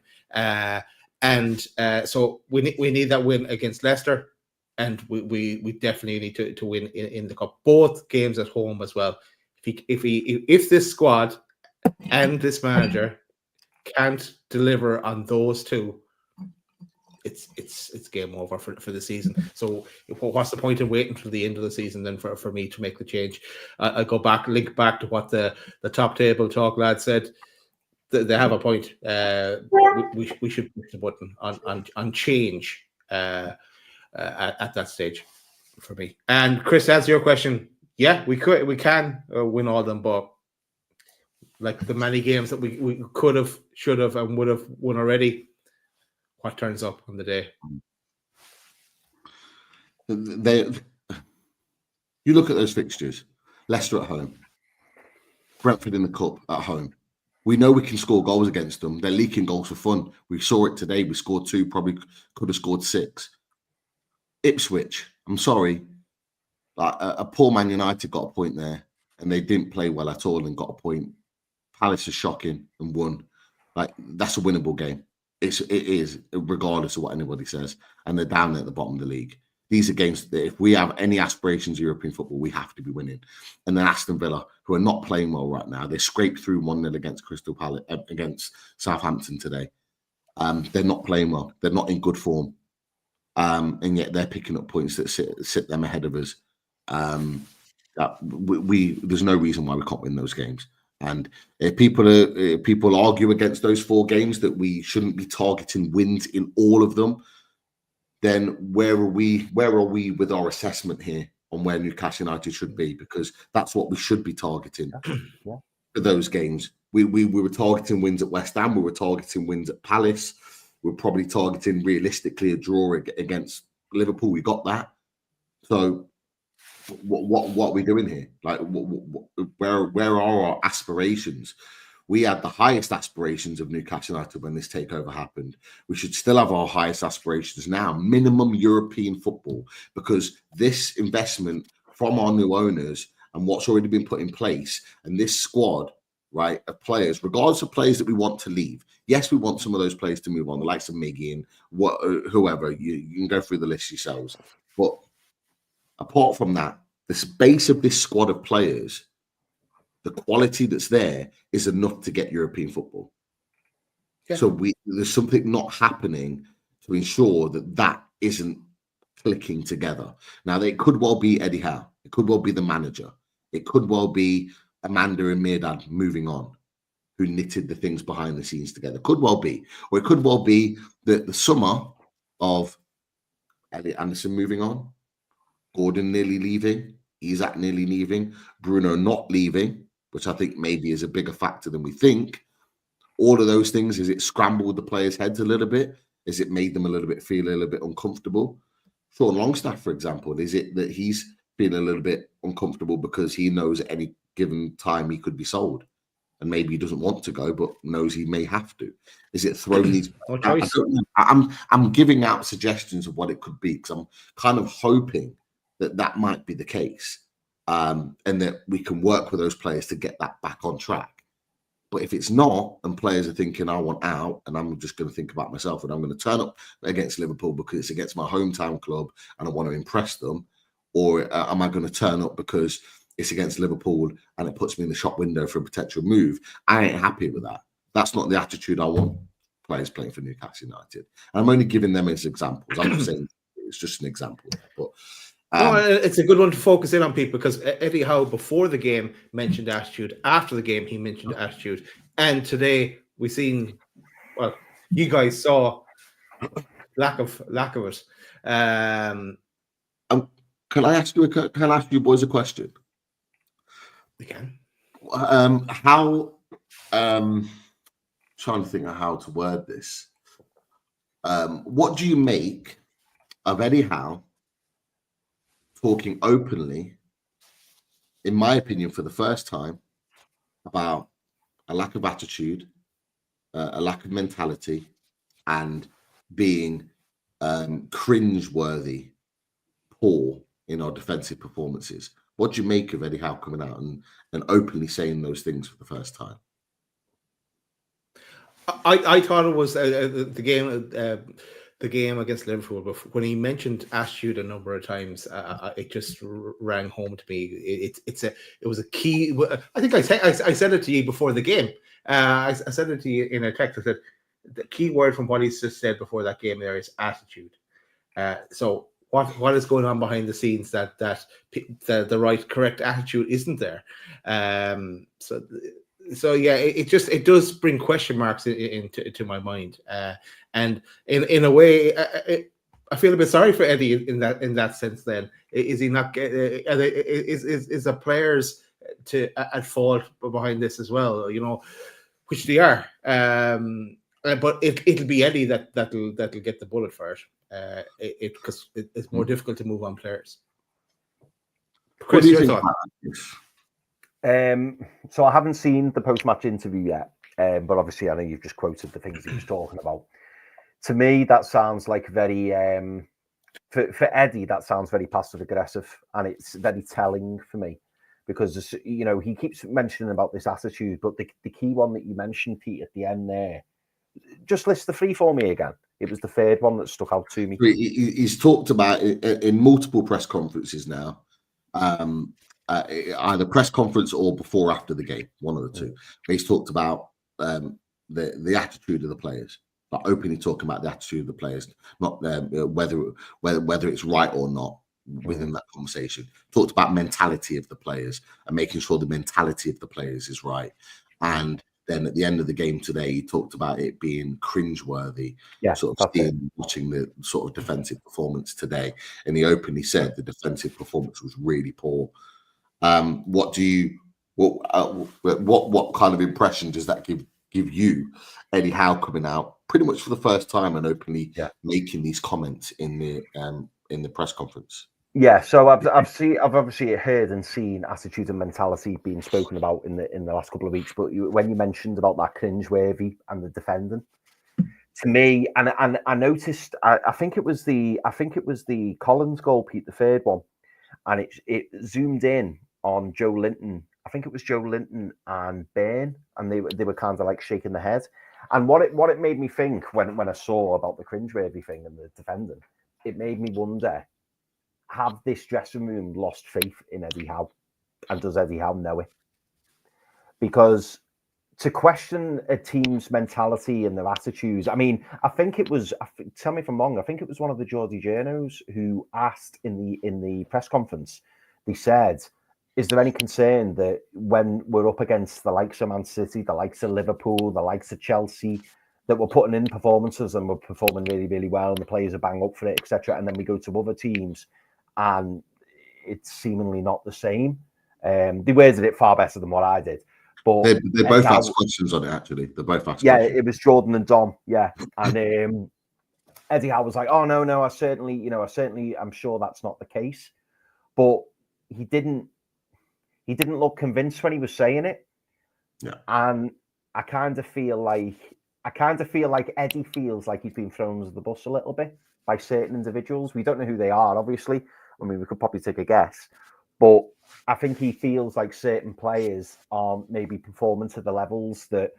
so we need that win against Leicester. And we definitely need to win in the cup, both games at home as well. If this squad and this manager can't deliver on those 2, it's game over for the season. So what's the point of waiting until the end of the season then for me to make the change? I link back to what the top table talk lad said. They have a point. We should push the button on change. At that stage, for me. And Chris, to answer your question, yeah, we can win all of them, but like the many games that we could have, should have, and would have won already, what turns up on the day? You look at those fixtures: Leicester at home, Brentford in the cup at home. We know we can score goals against them. They're leaking goals for fun. We saw it today. We scored 2, probably could have scored 6. Ipswich, I'm sorry, a poor Man United got a point there, and they didn't play well at all and got a point. Palace is shocking and won. Like, that's a winnable game. It is, regardless of what anybody says, and they're down at the bottom of the league. These are games that if we have any aspirations of European football, we have to be winning. And then Aston Villa, who are not playing well right now, they scraped through 1-0 against Crystal Palace, against Southampton today. They're not playing well. They're not in good form. And yet they're picking up points that sit them ahead of us. There's no reason why we can't win those games. And if people argue against those 4 games that we shouldn't be targeting wins in all of them, then where are we with our assessment here on where Newcastle United should be? Because that's what we should be targeting for those games. We were targeting wins at West Ham. We were targeting wins at Palace. We're probably targeting realistically a draw against Liverpool. We got that. So what are we doing here? Like, where are our aspirations? We had the highest aspirations of Newcastle United when this takeover happened. We should still have our highest aspirations now, minimum European football, because this investment from our new owners and what's already been put in place, and this squad, right, of players, regardless of players that we want to leave. Yes, we want some of those players to move on, the likes of Miggy and whoever. You can go through the list yourselves. But apart from that, the space of this squad of players, the quality that's there is enough to get European football. Yeah. So there's something not happening to ensure that isn't clicking together. Now, it could well be Eddie Howe. It could well be the manager. It could well be Amanda and Mirdad moving on, who knitted the things behind the scenes together. Could well be. Or it could well be the summer of Elliot Anderson moving on, Gordon nearly leaving, Isak nearly leaving, Bruno not leaving, which I think maybe is a bigger factor than we think. All of those things, is it scrambled the players' heads a little bit? Is it made them feel a little bit uncomfortable? Sean Longstaff, for example, is it that he's feeling a little bit uncomfortable because he knows at any given time he could be sold? And maybe he doesn't want to go, but knows he may have to. Is it throwing these? I'm giving out suggestions of what it could be, because I'm kind of hoping that might be the case, and that we can work with those players to get that back on track. But if it's not, and players are thinking, I want out, and I'm just going to think about myself, and I'm going to turn up against Liverpool because it's against my hometown club and I want to impress them, or am I going to turn up because it's against Liverpool and it puts me in the shop window for a potential move? I ain't happy with that. That's not the attitude I want players playing for Newcastle United. And I'm only giving them as examples. I'm not saying it's just an example, but it's a good one to focus in on, people, because Eddie Howe before the game mentioned attitude. After the game, he mentioned attitude. And today we seen, well, you guys saw lack of it. Can I ask you boys a question? You can. Trying to think of how to word this. What do you make of Eddie Howe talking openly, in my opinion, for the first time, about a lack of attitude, a lack of mentality, and being cringe-worthy, poor in our defensive performances? What do you make of Eddie Howe coming out and openly saying those things for the first time? I thought it was the game against Liverpool, but when he mentioned attitude a number of times, it just rang home to me. It was a key. I think I said it to you before the game. I said it to you in a text. I said the key word from what he's just said before that game there is attitude. So what is going on behind the scenes that the correct attitude isn't there? So yeah, it does bring question marks into my mind, and in a way, I feel a bit sorry for Eddie in that sense. Then is he not? Is the players at fault behind this as well? You know, which they are. But it'll be Eddie that'll get the bullet for it. Because it's more difficult to move on players. Chris, your thought? So I haven't seen the post-match interview yet, but obviously I know you've just quoted the things he was talking about. To me, that sounds like very for Eddie, that sounds very passive-aggressive, and it's very telling for me, because he keeps mentioning about this attitude, but the key one that you mentioned, Pete, at the end there, Just list the three for me again. It was the third one that stuck out to me. He's talked about it in multiple press conferences now, either press conference or before or after the game, one of the two. But he's talked about the attitude of the players, like openly talking about the attitude of the players, not whether it's right or not within that conversation. Talked about mentality of the players and making sure the mentality of the players is right. And then at the end of the game today, he talked about it being cringeworthy, sort of watching the sort of defensive performance today. And he openly said the defensive performance was really poor. What kind of impression does that give you, Eddie Howe coming out pretty much for the first time and openly making these comments in the press conference? Yeah, so I've obviously heard and seen attitude and mentality being spoken about in the last couple of weeks. But when you mentioned about that cringeworthy and the defending, to me, and I noticed, I think it was the Collins goal, Pete, the third one, and it zoomed in on Joe Linton. I think it was Joe Linton and Bairn, and they were kind of like shaking their head. And what it made me think when I saw about the cringeworthy thing and the defending, it made me wonder: have this dressing room lost faith in Eddie Howe? And does Eddie Howe know it? Because to question a team's mentality and their attitudes, I mean, I think it was, tell me if I'm wrong, I think it was one of the Geordie journos who asked in the press conference, they said, is there any concern that when we're up against the likes of Man City, the likes of Liverpool, the likes of Chelsea, that we're putting in performances and we're performing really, really well and the players are bang up for it, etc. And then we go to other teams and it's seemingly not the same. They worded it far better than what I did. But they both asked questions on it, actually. They both asked questions. It was Jordan and Dom, And Eddie Howe was like, oh, no, I'm sure that's not the case. But he didn't look convinced when he was saying it. Yeah. And I kind of feel like Eddie feels like he's been thrown under the bus a little bit by certain individuals. We don't know who they are, obviously. I mean, we could probably take a guess. But I think he feels like certain players aren't maybe performing to the levels that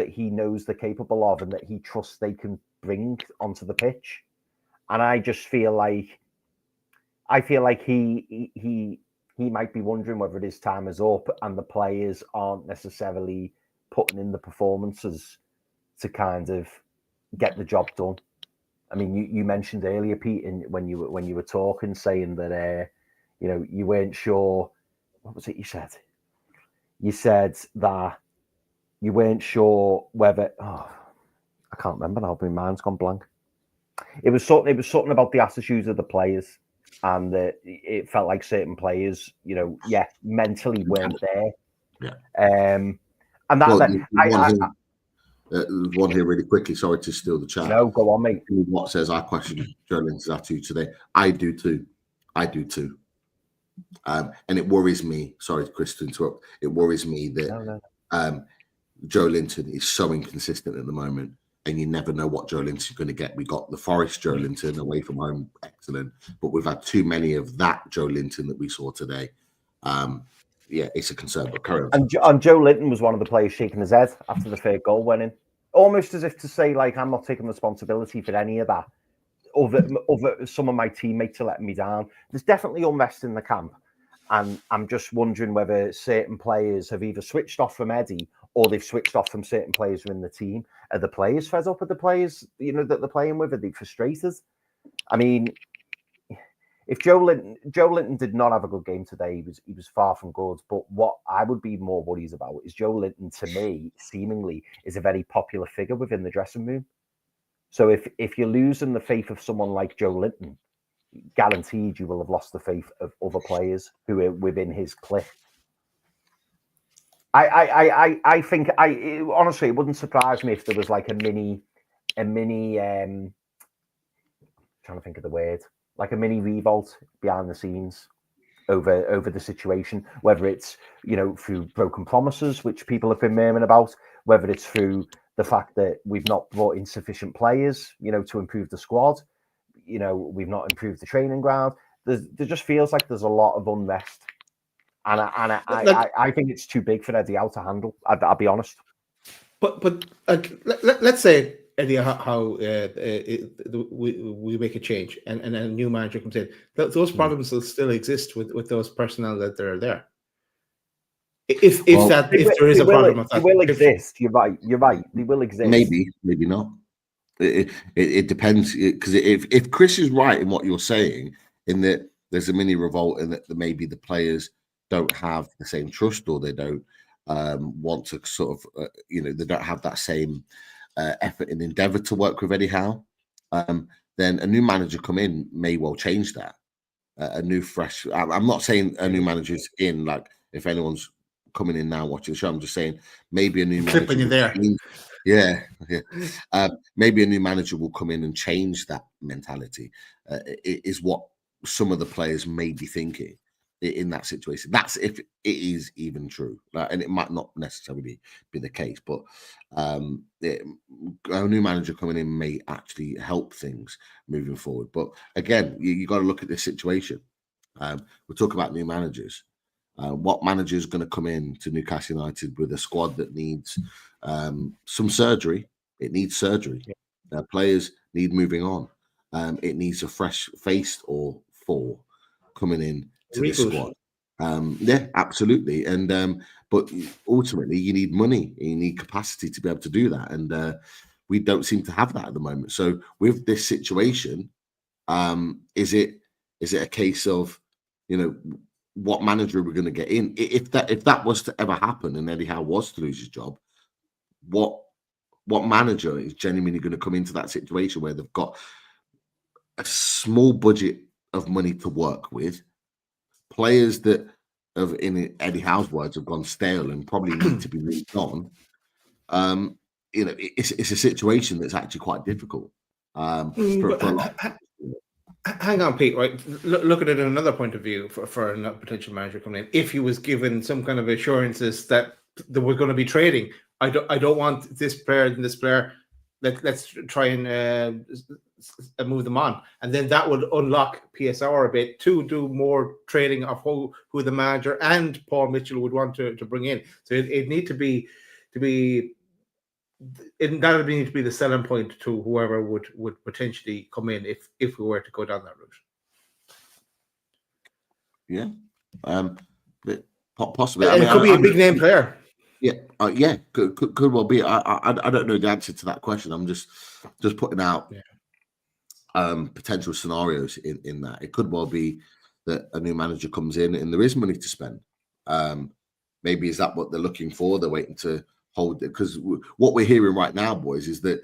he knows they're capable of and that he trusts they can bring onto the pitch. And I just feel like he might be wondering whether his time is up and the players aren't necessarily putting in the performances to kind of get the job done. I mean, you mentioned earlier, Pete, when you were talking, saying that you weren't sure. What was it you said? You said that you weren't sure whether. Oh, I can't remember now. My mind's gone blank. It was something about the attitudes of the players, and that it felt like certain players, mentally weren't there. Yeah. And that one here really quickly. Sorry to steal the chat. No, go on, mate. What says I question Joe Linton's attitude today? I do too. And it worries me. Sorry, Chris, to interrupt. It worries me that Joe Linton is so inconsistent at the moment, and you never know what Joe Linton's going to get. We got the Forest Joe Linton away from home, excellent, but we've had too many of that Joe Linton that we saw today. It's a concern. But carry on. And Joe Linton was one of the players shaking his head after the third goal went in, almost as if to say, like, I'm not taking responsibility for any of that. Over some of my teammates are letting me down. There's definitely unrest in the camp, and I'm just wondering whether certain players have either switched off from Eddie or they've switched off from certain players who are in the team. Are the players fed up with the players that they're playing with? Are they frustrated? I mean, if Joe Linton did not have a good game today, he was far from good. But what I would be more worried about is Joe Linton, to me, seemingly is a very popular figure within the dressing room. So if you're losing the faith of someone like Joe Linton, guaranteed you will have lost the faith of other players who are within his clique. I think honestly, it wouldn't surprise me if there was like a mini trying to think of the word, like a mini revolt behind the scenes over the situation, whether it's through broken promises, which people have been murmuring about, whether it's through the fact that we've not brought in sufficient players, to improve the squad, we've not improved the training ground. There just feels like there's a lot of unrest, and I think it's too big for Eddie Howe to handle. I'll be honest. But let's say, Eddie, how we make a change and a new manager comes in. Those problems will still exist with those personnel that are there. If there is a problem of that, they will exist. You're right. They will exist. Maybe not. It depends, because if Chris is right in what you're saying, in that there's a mini revolt and that maybe the players don't have the same trust, or they don't want to sort of they don't have that same effort and endeavour to work with Eddie Howe, then a new manager come in may well change that. A new fresh. I'm not saying a new manager's in, like if anyone's coming in now watching the show, I'm just saying maybe a new manager you there. Yeah. Maybe a new manager will come in and change that mentality. Is what some of the players may be thinking in that situation. That's if it is even true, and it might not necessarily be the case. But a new manager coming in may actually help things moving forward. But again, you got to look at this situation. We'll talk about new managers. What manager is going to come in to Newcastle United with a squad that needs some surgery? It needs surgery. Yeah. Players need moving on. It needs a fresh face or four coming in to the squad. Yeah, absolutely. And but ultimately, you need money. You need capacity to be able to do that, and we don't seem to have that at the moment. So with this situation, is it a case of what manager are we going to get in? If that was to ever happen and Eddie Howe was to lose his job, what manager is genuinely going to come into that situation where they've got a small budget of money to work with, players that have, in Eddie Howe's words, have gone stale and probably need to be moved on? It's a situation that's actually quite difficult. For a lot. Hang on, Pete. Right, look at it in another point of view for a potential manager coming in. If he was given some kind of assurances that there was going to be trading, I don't want this player and this player. Let's try and move them on, and then that would unlock PSR a bit to do more trading of who the manager and Paul Mitchell would want to bring in. So it need to be. That would need to be the selling point to whoever would potentially come in if we were to go down that route. Yeah, possibly. And it could be a big name player. Yeah, could well be. I don't know the answer to that question. I'm just putting out potential scenarios in that. It could well be that a new manager comes in and there is money to spend. Maybe is that what they're looking for? They're waiting to hold it, because what we're hearing right now, boys, is that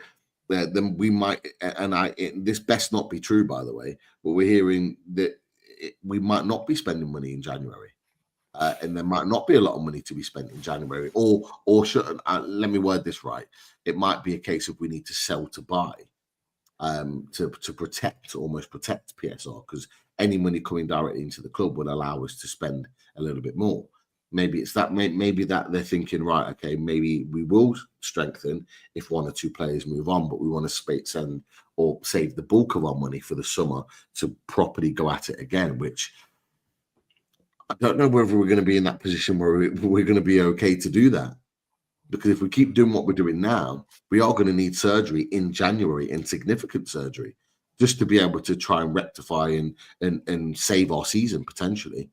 then we might, and this best not be true, by the way, but we're hearing that we might not be spending money in January, and there might not be a lot of money to be spent in January, or should, let me word this right, it might be a case of we need to sell to buy, to almost protect PSR, because any money coming directly into the club would allow us to spend a little bit more. Maybe it's that. Maybe that they're thinking, right, okay, maybe we will strengthen if one or two players move on, but we want to send or save the bulk of our money for the summer to properly go at it again. Which I don't know whether we're going to be in that position where we're going to be okay to do that, because if we keep doing what we're doing now, we are going to need surgery in January, and significant surgery, just to be able to try and rectify and save our season potentially.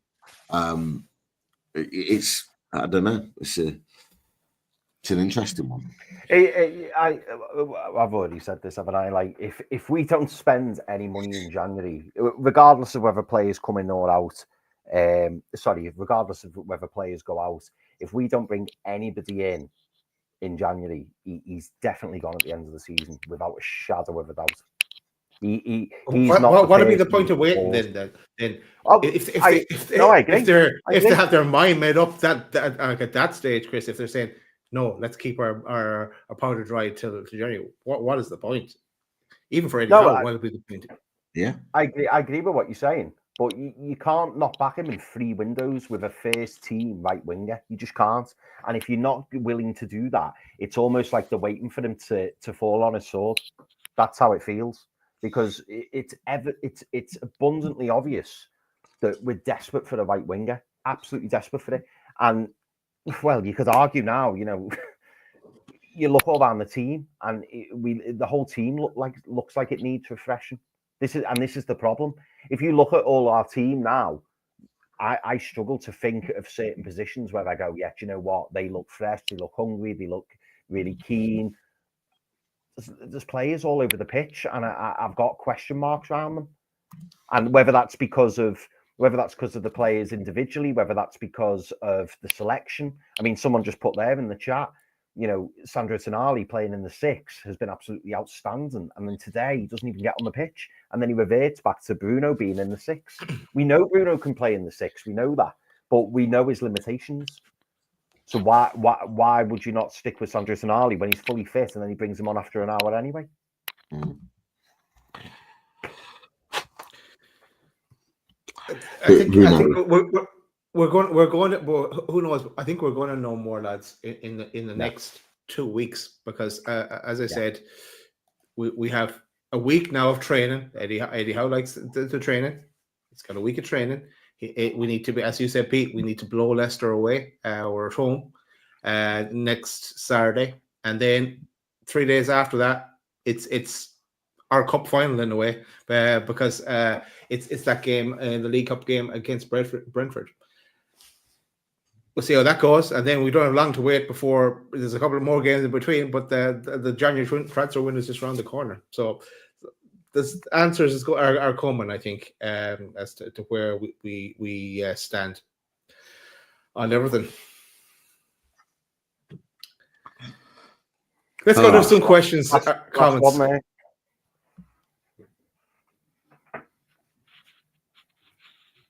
It's, I don't know. It's an interesting one. I've already said this, haven't I? Like, if we don't spend any money in January, regardless of whether players come in or out, regardless of whether players go out, if we don't bring anybody in January, he's definitely gone at the end of the season without a shadow of a doubt. He's not. What would be the point of waiting then? If they have their mind made up that like at that stage, Chris, if they're saying no, let's keep our powder dry till January, what is the point? Even for Eddie Howe, what would be the point? Yeah, I agree with what you're saying, but you can't knock back him in 3 windows with a first team right winger. You just can't. And if you're not willing to do that, it's almost like they're waiting for him to fall on his sword. That's how it feels. Because it's abundantly obvious that we're desperate for the right winger, absolutely desperate for it. And well, you could argue now, you look around the team, and the whole team looks like it needs refreshing. This is the problem. If you look at all our team now, I struggle to think of certain positions where I go, yeah, do you know what? They look fresh, they look hungry, they look really keen. There's players all over the pitch, and I've got question marks around them. And whether that's because of the players individually, whether that's because of the selection. I mean, someone just put there in the chat, Sandro Tonali playing in the 6 has been absolutely outstanding. And then today he doesn't even get on the pitch. And then he reverts back to Bruno being in the 6. We know Bruno can play in the 6. We know that. But we know his limitations. So why would you not stick with Sandro Tonali when he's fully fit and then he brings him on after an hour anyway? I think we're going to, well, who knows? I think we're going to know more, lads, in the next 2 weeks, because as I said, we have a week now of training. Eddie Howe likes the training. He's got a week of training. We need to be, as you said, Pete, we need to blow Leicester away. We're at home next Saturday, and then 3 days after that, it's our cup final in a way, because it's that game, the League Cup game against Brentford. We'll see how that goes, and then we don't have long to wait before there's a couple of more games in between. But the January transfer window is just around the corner, so the answers are coming, I think, as to where we stand on everything. Let's go to some questions, comments.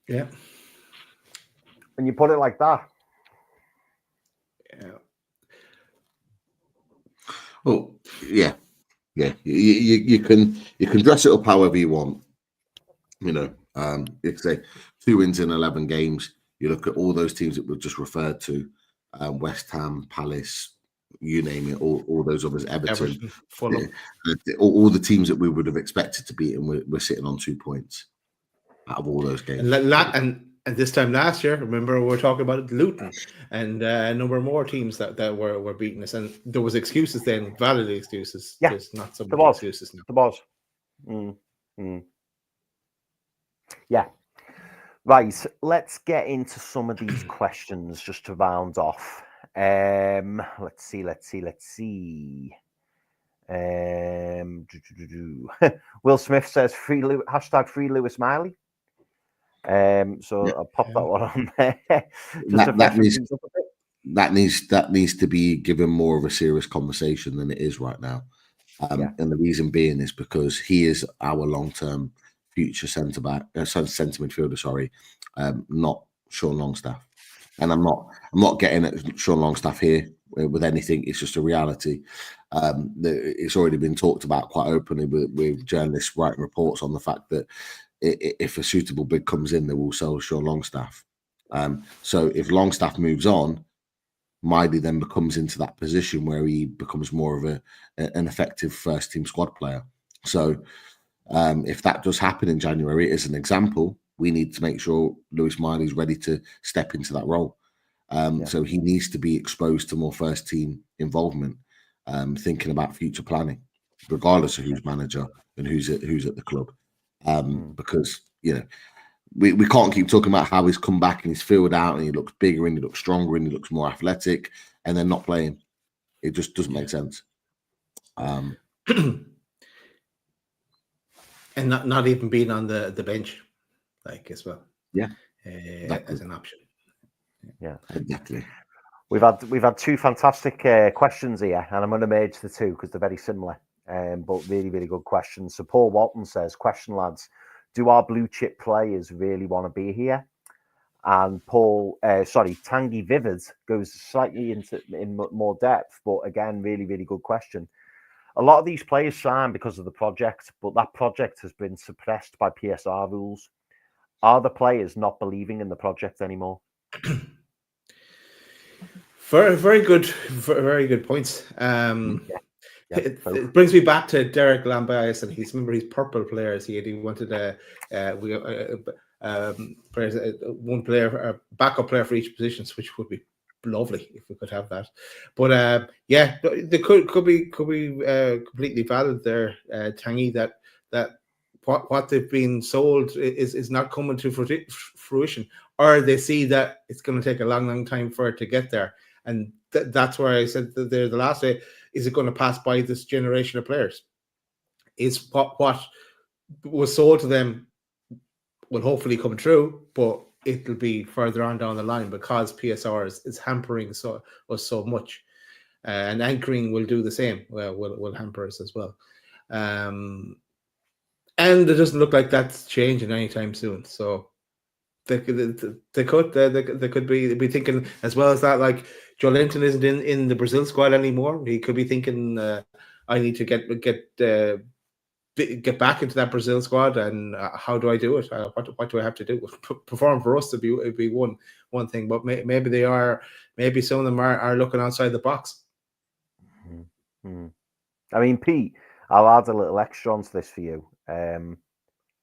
Yeah. When you put it like that. Yeah. Oh, yeah. Yeah. You can dress it up however you want. It's 2 wins in 11 games. You look at all those teams that we've just referred to, West Ham, Palace, you name it, all those others, Everton, Fulham. All the teams that we would have expected to beat, and we're sitting on 2 points out of all those games. And this time last year, remember, we were talking about Luton and a number of more teams that were beating us, and there was excuses then, valid excuses. Yeah, there's not so many excuses now. There was. Yeah. Right, let's get into some of these questions just to round off. Let's see. Will Smith says free Lewis Miley. So I'll pop that one on there. That needs to be given more of a serious conversation than it is right now. And the reason being is because he is our long-term future centre midfielder. Not Sean Longstaff. And I'm not getting at Sean Longstaff here with anything. It's just a reality. It's already been talked about quite openly with journalists writing reports on the fact that if a suitable bid comes in, they will sell Sean Longstaff. So if Longstaff moves on, Miley then becomes into that position where he becomes more of an effective first team squad player. So if that does happen in January, as an example, we need to make sure Lewis Miley is ready to step into that role. So he needs to be exposed to more first team involvement, thinking about future planning, regardless of who's manager and who's at the club. Because we can't keep talking about how he's come back and he's filled out and he looks bigger and he looks stronger and he looks more athletic and then not playing. It just doesn't make sense. And not even being on the bench, as well. Yeah, as an option. Yeah, exactly. We've had 2 fantastic questions here, and I'm going to merge the 2 because they're very similar, but really, really good questions. So Paul Walton says, question, lads, do our blue chip players really want to be here? And Tanguy Vivid goes slightly in more depth, but again, really, really good question. A lot of these players signed because of the project, but that project has been suppressed by PSR rules. Are the players not believing in the project anymore? Very good points. It brings me back to Derek Lambias, and remember his purple players. He wanted one player, a backup player for each position, which would be lovely if we could have that. But yeah, they could be completely valid there, Tangy, that what they've been sold is not coming to fruition, or they see that it's going to take a long time for it to get there. And that's where I said that the last day, is it going to pass by this generation of players? Is what was sold to them will hopefully come true, but it'll be further on down the line because PSR is hampering us so much. And anchoring will do the same. Well, will hamper us as well. And it doesn't look like that's changing anytime soon. So they could be thinking, as well as that, like Joe Linton isn't in the Brazil squad anymore. He could be thinking, I need to get back into that Brazil squad, and how do I do it? What do I have to do? Perform for us to be one thing, but maybe some of them are looking outside the box. Mm-hmm. I mean, Pete, I'll add a little extra onto this for you.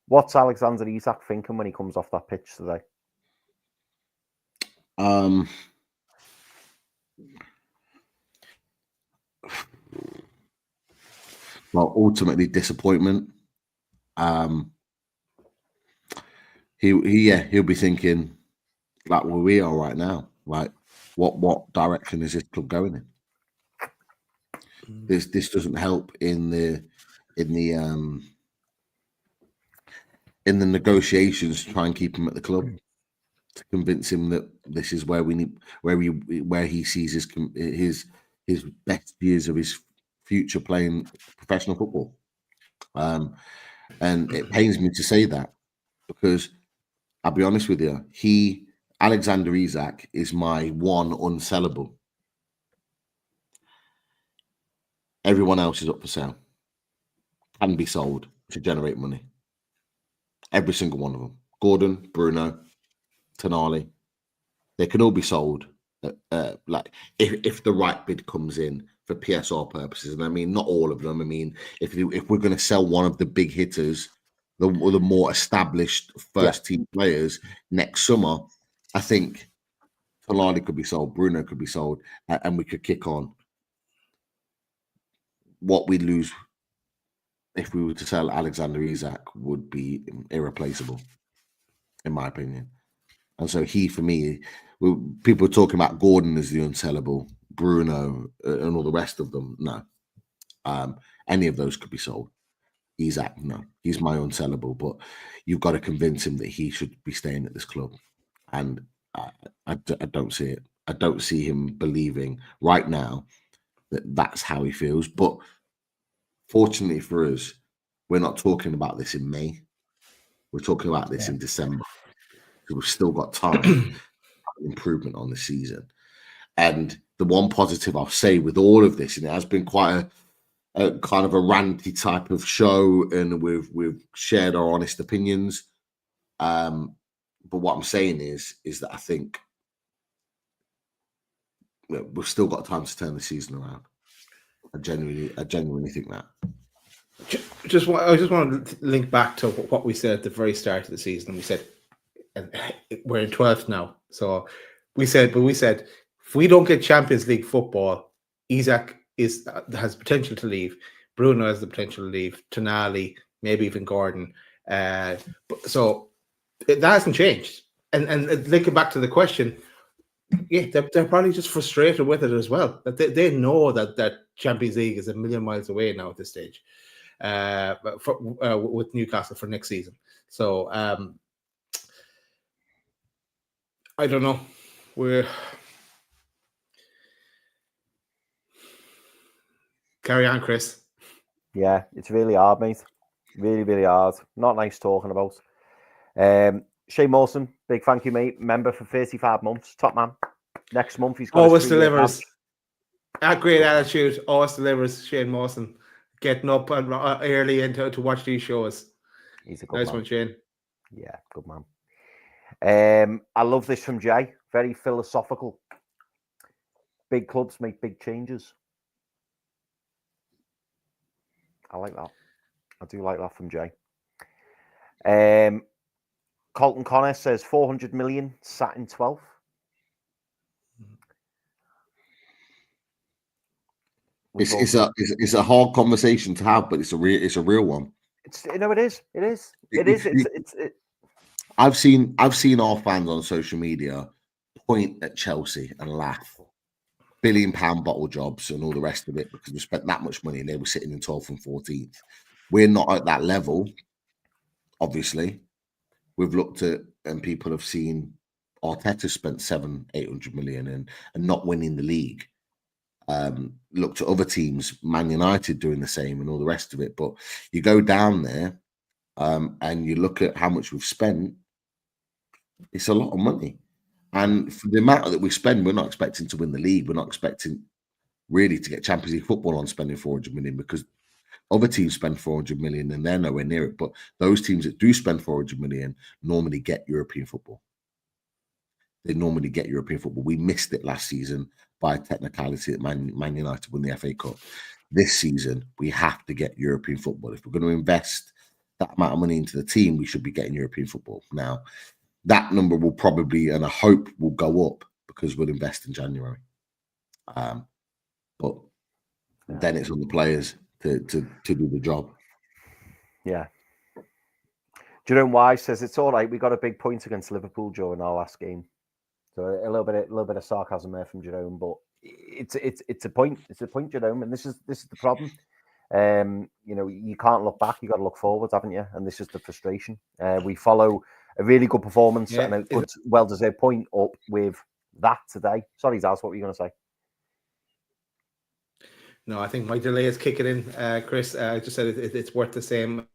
What's Alexander Isak thinking when he comes off that pitch today? Well, ultimately disappointment. He'll be thinking like where we are right now. Like, what direction is this club going in? This doesn't help in the negotiations to try and keep him at the club, to convince him that this is where he sees his best years of his future playing professional football. And it pains me to say that, because I'll be honest with you, Alexander Isak is my one unsellable. Everyone else is up for sale, can be sold to generate money. Every single one of them. Gordon, Bruno, Tonali, they can all be sold. Like if the right bid comes in for PSR purposes, and I mean not all of them. I mean if we're going to sell one of the big hitters, the more established first team players next summer, I think Tonali could be sold, Bruno could be sold, and we could kick on. What we lose if we were to sell Alexander Isak would be irreplaceable, in my opinion. And so for me, people are talking about Gordon as the unsellable, Bruno and all the rest of them. No. Any of those could be sold. Isak, no. He's my unsellable, but you've got to convince him that he should be staying at this club. And I don't see it. I don't see him believing right now that that's how he feels. But fortunately for us, we're not talking about this in May. We're talking about this in December. So we've still got time improvement on the season. And the one positive I'll say with all of this, and it has been quite a kind of a ranty type of show, and we've shared our honest opinions. But what I'm saying is that I think we've still got time to turn the season around. I genuinely think that. I just want to link back to what we said at the very start of the season. We said, and we're in 12th now. So we said if we don't get Champions League football, Isak has potential to leave. Bruno has the potential to leave. Tonali, maybe even Gordon. So that hasn't changed. And linking back to the question, they're probably just frustrated with it as well. That they know that Champions League is a million miles away now at this stage. With Newcastle for next season. So I don't know. Carry on, Chris. Yeah, it's really hard, mate. Really, really hard. Not nice talking about. Shane Mawson, big thank you, mate. Member for 35 months. Top man. Next month he's got always delivers. Great attitude. Always delivers. Shane Mawson getting up and early and to watch these shows. He's a good nice man. One, Shane. Yeah, good man. I love this from Jay. Very philosophical. Big clubs make big changes. I like that. I do like that from Jay. Colton Connor says 400 million sat in 12th. It's a hard conversation to have, but it's a real one. It is. I've seen our fans on social media point at Chelsea and laugh. £1 billion bottle jobs and all the rest of it because we spent that much money and they were sitting in 12th and 14th. We're not at that level, obviously. We've looked at, and people have seen Arteta spent 700-800 million and not winning the league. Looked at other teams, Man United doing the same and all the rest of it. But you go down there and you look at how much we've spent, it's a lot of money. And for the amount that we spend, we're not expecting to win the league. We're not expecting really to get Champions League football on spending 400 million because other teams spend 400 million and they're nowhere near it. But those teams that do spend 400 million normally get European football. They normally get European football. We missed it last season by a technicality that Man United won the FA Cup. This season, we have to get European football. If we're going to invest that amount of money into the team, we should be getting European football. Now, that number will probably, and I hope, will go up because we'll invest in January. But then it's on the players to do the job. Yeah. Jerome Wise says it's all right. We got a big point against Liverpool during our last game. So a little bit of sarcasm there from Jerome, but it's a point. It's a point, Jerome, and this is the problem. You can't look back. You got to look forward, haven't you? And this is the frustration. We follow a really good performance and a good, well-deserved point up with that today. Sorry, Daz, what were you going to say? No, I think my delay is kicking in, Chris. I just said it's worth the same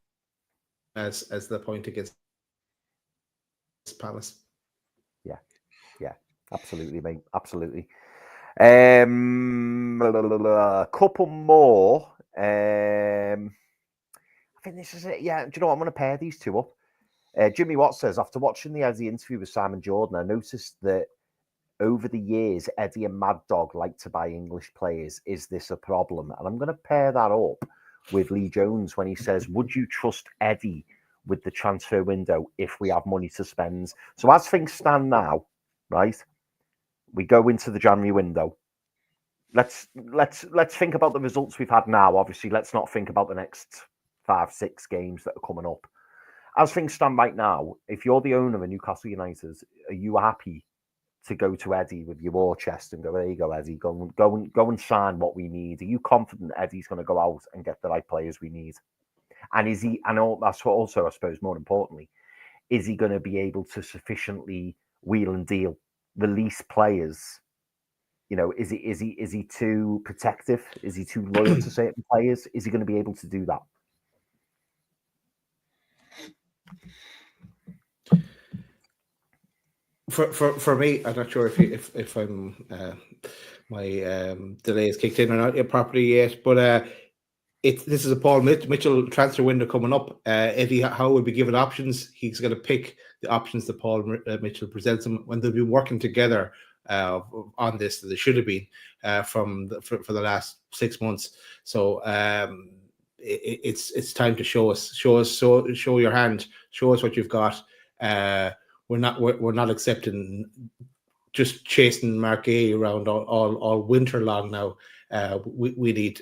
as the point against Palace. Yeah, absolutely, mate. Absolutely. A couple more. I think this is it. Yeah, do you know what? I'm going to pair these two up. Jimmy Watt says, after watching the Eddie interview with Simon Jordan, I noticed that over the years, Eddie and Mad Dog like to buy English players. Is this a problem? And I'm going to pair that up with Lee Jones when he says, would you trust Eddie with the transfer window if we have money to spend? So as things stand now, right, we go into the January window. Let's think about the results we've had now. Obviously, let's not think about the next 5-6 games that are coming up. As things stand right now, if you're the owner of Newcastle United, are you happy to go to Eddie with your war chest and go, there you go, Eddie, go and sign what we need? Are you confident Eddie's going to go out and get the right players we need? And is he? And that's what also, I suppose, more importantly, is he going to be able to sufficiently wheel and deal, release players? You know, is he too protective? Is he too loyal to certain players? Is he going to be able to do that? For me, I'm not sure if I'm my delay is kicked in or not properly yet, but this is a Paul Mitchell transfer window coming up. Eddie Howe will be given options. He's going to pick the options that Paul Mitchell presents him when they've been working together on this. They should have been for the last 6 months. So it's time to show your hand, show us what you've got. We're not accepting just chasing Mark A around all winter long now. We need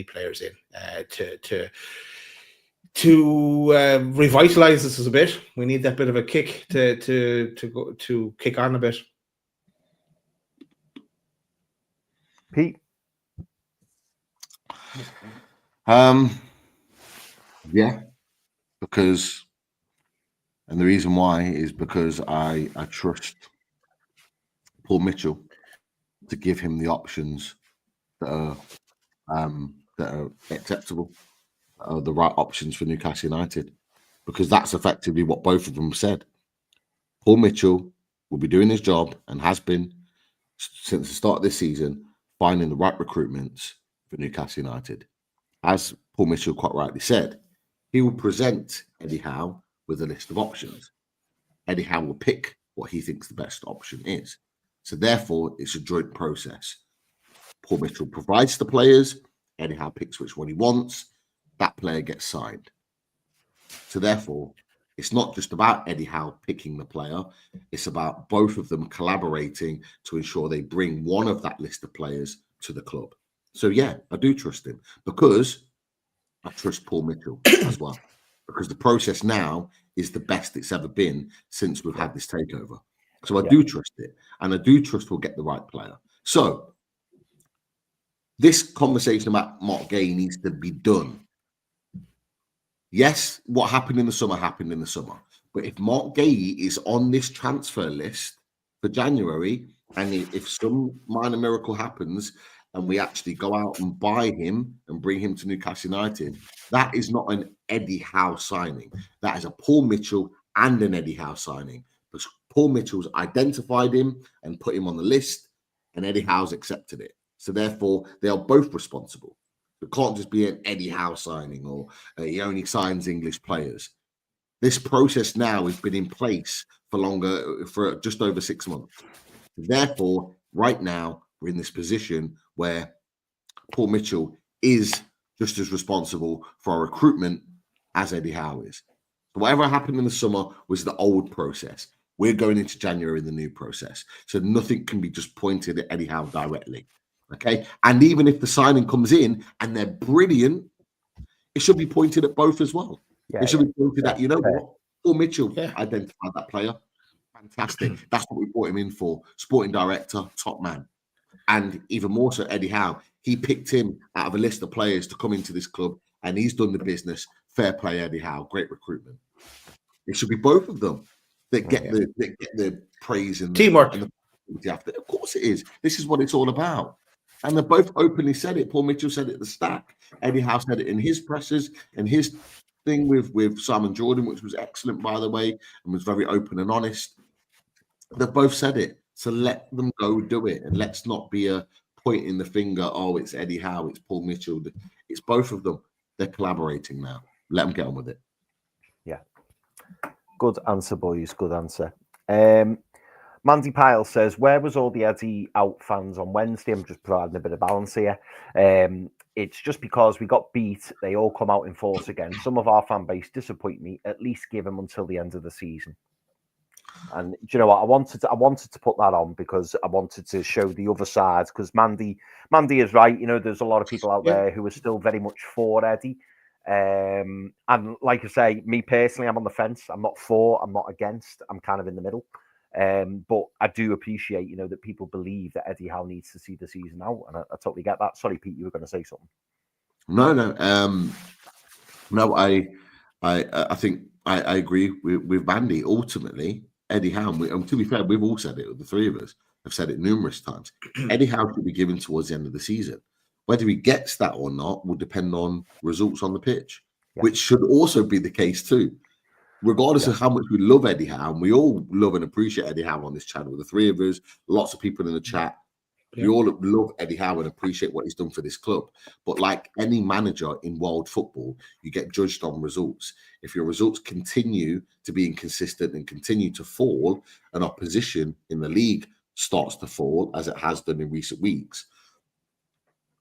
players in to revitalize this a bit. We need that bit of a kick to kick on a bit. Pete? Yeah, because. And the reason why is because I trust Paul Mitchell to give him the options that are acceptable, the right options for Newcastle United, because that's effectively what both of them said. Paul Mitchell will be doing his job and has been since the start of this season, finding the right recruitments for Newcastle United. As Paul Mitchell quite rightly said, he will present Eddie Howe with a list of options. Eddie Howe will pick what he thinks the best option is. So therefore, it's a joint process. Paul Mitchell provides the players, Eddie Howe picks which one he wants, that player gets signed. So therefore, it's not just about Eddie Howe picking the player, it's about both of them collaborating to ensure they bring one of that list of players to the club. So yeah, I do trust him because I trust Paul Mitchell as well, because the process now is the best it's ever been since we've had this takeover. So I do trust it, and I do trust we'll get the right player. So this conversation about Mark Gay needs to be done. Yes, what happened in the summer happened in the summer. But if Mark Gay is on this transfer list for January, and if some minor miracle happens and we actually go out and buy him and bring him to Newcastle United, that is not an Eddie Howe signing. That is a Paul Mitchell and an Eddie Howe signing. Because Paul Mitchell's identified him and put him on the list, and Eddie Howe's accepted it. So therefore, they are both responsible. It can't just be an Eddie Howe signing or he only signs English players. This process now has been in place for just over 6 months. Therefore, right now, we're in this position where Paul Mitchell is just as responsible for our recruitment as Eddie Howe is. So whatever happened in the summer was the old process. We're going into January in the new process. So nothing can be just pointed at Eddie Howe directly. Okay. And even if the signing comes in and they're brilliant, it should be pointed at both as well. It should be pointed at, you know what? Paul Mitchell identified that player. Fantastic. That's what we brought him in for. Sporting director, top man. And even more so, Eddie Howe. He picked him out of a list of players to come into this club, and he's done the business. Fair play, Eddie Howe. Great recruitment. It should be both of them that get the praise and teamwork. Of course it is. This is what it's all about. And they both openly said it. Paul Mitchell said it at the Stack. Eddie Howe said it in his presses and his thing with Simon Jordan, which was excellent, by the way, and was very open and honest. They've both said it. So let them go do it. And let's not be a pointing the finger, oh, it's Eddie Howe, it's Paul Mitchell. It's both of them. They're collaborating now. Let them get on with it. Yeah. Good answer, boys. Good answer. Mandy Pyle says, where was all the Eddie out fans on Wednesday? I'm just providing a bit of balance here. It's just because we got beat. They all come out in force again. Some of our fan base disappoint me. At least give them until the end of the season. And do you know what? I wanted to put that on because I wanted to show the other side. Because Mandy is right. You know, there's a lot of people out there who are still very much for Eddie. And like I say, me personally, I'm on the fence. I'm not for. I'm not against. I'm kind of in the middle. But I do appreciate, you know, that people believe that Eddie Howe needs to see the season out, and I totally get that. Sorry, Pete, you were going to say something. No. I think I agree with Mandy. Ultimately, Eddie Howe, and to be fair, we've all said it. The three of us have said it numerous times. Eddie Howe should be given towards the end of the season. Whether he gets that or not will depend on results on the pitch, which should also be the case too. Regardless of how much we love Eddie Howe, and we all love and appreciate Eddie Howe on this channel, the three of us, lots of people in the chat, we all love Eddie Howe and appreciate what he's done for this club. But like any manager in world football, you get judged on results. If your results continue to be inconsistent and continue to fall, and our position in the league starts to fall, as it has done in recent weeks,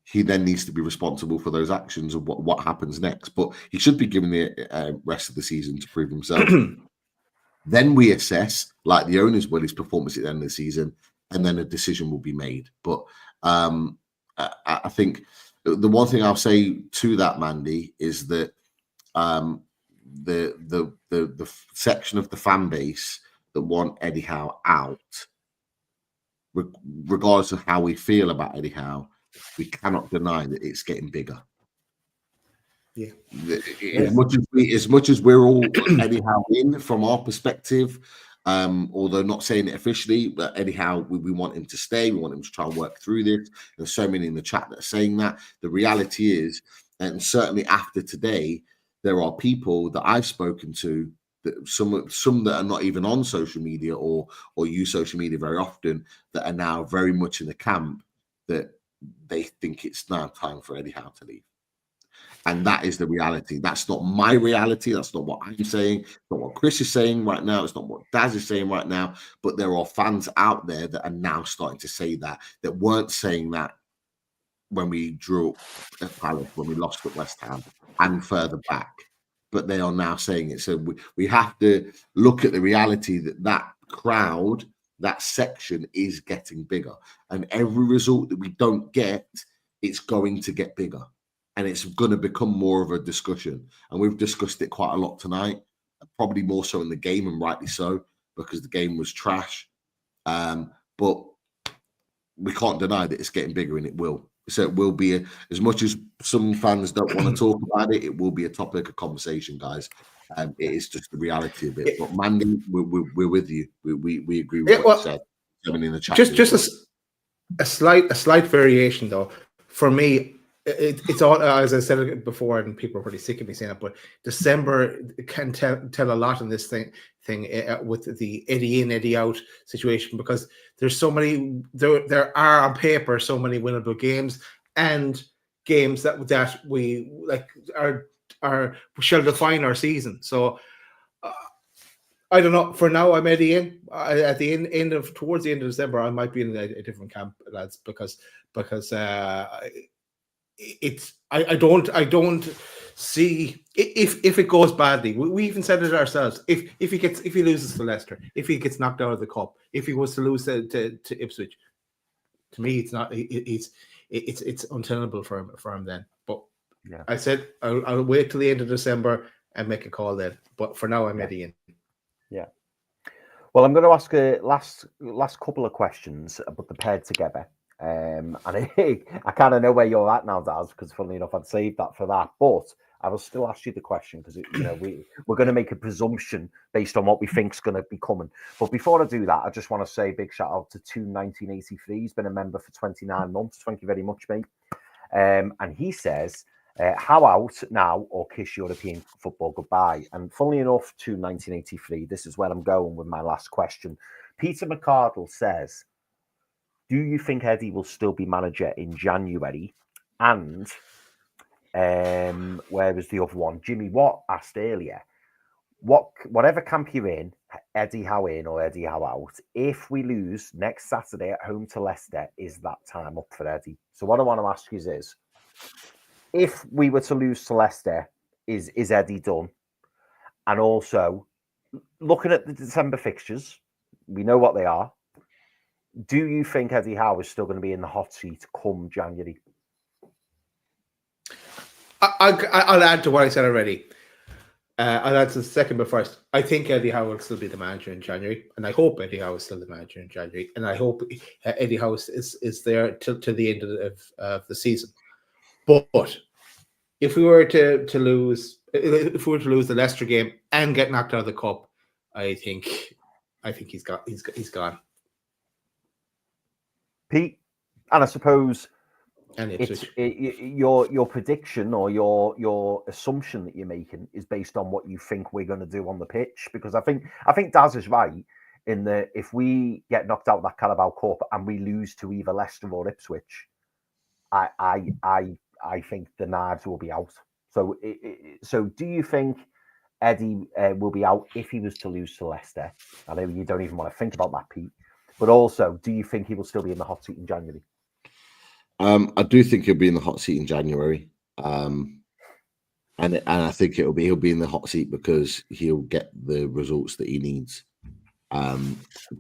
he then needs to be responsible for those actions of what happens next. But he should be given the rest of the season to prove himself. Then we assess, like the owners will, his performance at the end of the season, and then a decision will be made. But I think the one thing I'll say to that, Mandy, is that the section of the fan base that want Eddie Howe out, regardless of how we feel about Eddie Howe, we cannot deny that it's getting bigger. As much as we're all Eddie Howe in from our perspective, although not saying it officially, but Eddie Howe, we want him to stay. We want him to try and work through this. There's so many in the chat that are saying that. The reality is, and certainly after today, there are people that I've spoken to, that some that are not even on social media or use social media very often, that are now very much in the camp that they think it's now time for Eddie Howe to leave. And that is the reality. That's not my reality. That's not what I'm saying. It's not what Chris is saying right now. It's not what Daz is saying right now. But there are fans out there that are now starting to say that weren't saying that when we drew at Palace, when we lost at West Ham, and further back. But they are now saying it. So we have to look at the reality that crowd that section is getting bigger. And every result that we don't get, it's going to get bigger. And it's going to become more of a discussion. And we've discussed it quite a lot tonight, probably more so in the game, and rightly so, because the game was trash. But we can't deny that it's getting bigger, and it will. So it will be, as much as some fans don't want to talk about it, it will be a topic of conversation, guys. It is just the reality of it. But Mandy, we're with you. We agree with what you said. In the chat just a slight variation, though. For me, it's all, as I said before, and people are pretty sick of me saying it, but December can tell a lot in this thing with the Eddie in, Eddie out situation, because there's so many, there are on paper so many winnable games, and games that we like are shall define our season. So I don't know. For now, I'm Eddie in. At the end of towards the end of December, I might be in a different camp, lads, because it's I don't see if it goes badly. We even said it ourselves. If he loses to Leicester, if he gets knocked out of the cup, if he was to lose to Ipswich, to me it's not. It's untenable for him then. But yeah, I said I'll wait till the end of December and make a call then. But for now, I'm Eddie in. Yeah. Well, I'm going to ask a last couple of questions, but they're paired together. And I kind of know where you're at now, Daz, because funnily enough, I'd saved that for that. But I will still ask you the question, because we're going to make a presumption based on what we think is going to be coming. But before I do that, I just want to say a big shout out to 1983. He's been a member for 29 months. Thank you very much, mate. And he says, how out now or kiss European football goodbye? And funnily enough, to 1983, this is where I'm going with my last question. Peter McCardle says, do you think Eddie will still be manager in January? And where was the other one? Jimmy Watt asked earlier, whatever camp you're in, Eddie Howe in or Eddie Howe out, if we lose next Saturday at home to Leicester, is that time up for Eddie? So what I want to ask you is, if we were to lose to Leicester, is Eddie done? And also, looking at the December fixtures, we know what they are. Do you think Eddie Howe is still going to be in the hot seat come January? I'll add to what I said already. I'll answer the second, but first, I think Eddie Howe will still be the manager in January, and I hope Eddie Howe is still the manager in January, and I hope Eddie Howe is there till the end of the season. But if we were to lose, the Leicester game and get knocked out of the cup, I think he's gone. Pete, and I suppose and your prediction or your assumption that you're making is based on what you think we're going to do on the pitch, because I think Daz is right in that if we get knocked out of that Carabao Cup and we lose to either Leicester or Ipswich, I think the knives will be out. So do you think Eddie will be out if he was to lose to Leicester? I know you don't even want to think about that, Pete. But also, do you think he will still be in the hot seat in January? I do think he'll be in the hot seat in January. And I think he'll be in the hot seat because he'll get the results that he needs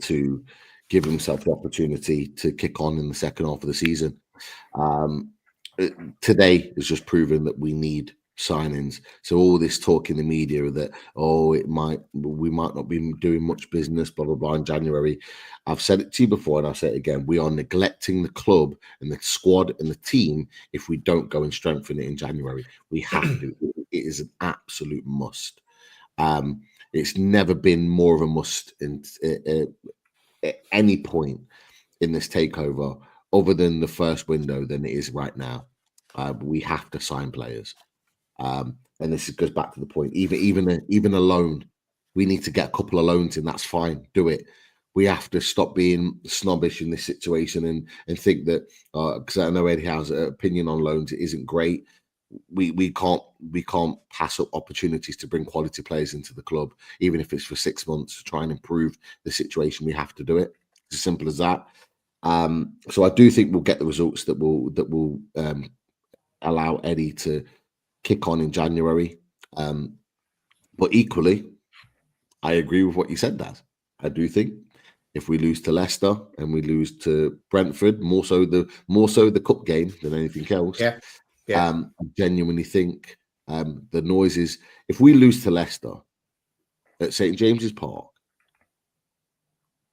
to give himself the opportunity to kick on in the second half of the season. Today has just proven that we need signings. So all this talk in the media that we might not be doing much business, blah blah blah, in January. I've said it to you before, and I'll say it again. We are neglecting the club and the squad and the team if we don't go and strengthen it in January. We have to. It is an absolute must. It's never been more of a must at any point in this takeover, other than the first window, than it is right now. We have to sign players. And this goes back to the point. Even a loan, we need to get a couple of loans in. That's fine. Do it. We have to stop being snobbish in this situation and think that because I know Eddie Howe's opinion on loans, it isn't great. We can't pass up opportunities to bring quality players into the club, even if it's for 6 months to try and improve the situation. We have to do it. It's as simple as that. So I do think we'll get the results that will allow Eddie to kick on in January. But equally, I agree with what you said, Daz. I do think If we lose to Leicester and we lose to Brentford, more so the cup game than anything else. Yeah. I genuinely think the noises. If we lose to Leicester at St James's Park,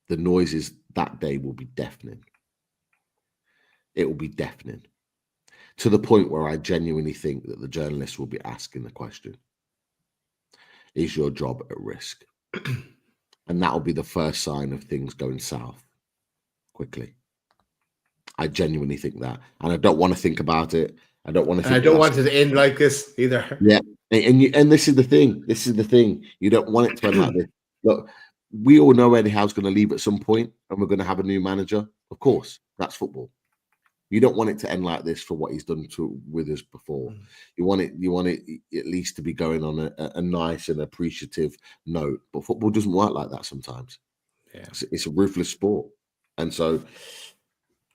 the noises that day will be deafening. It will be deafening to the point where I genuinely think that the journalists will be asking the question: is your job at risk? And that will be the first sign of things going south quickly. I genuinely think that. And I don't want to think about it. I don't want to. I don't want it to end like this either. Yeah. And this is the thing. This is the thing. You don't want it to end like this. Look, we all know Eddie Howe's going to leave at some point and we're going to have a new manager. Of course, that's football. You don't want it to end like this for what he's done with us before. You want it at least to be going on a nice and appreciative note. But football doesn't work like that sometimes. Yeah. It's a ruthless sport. And so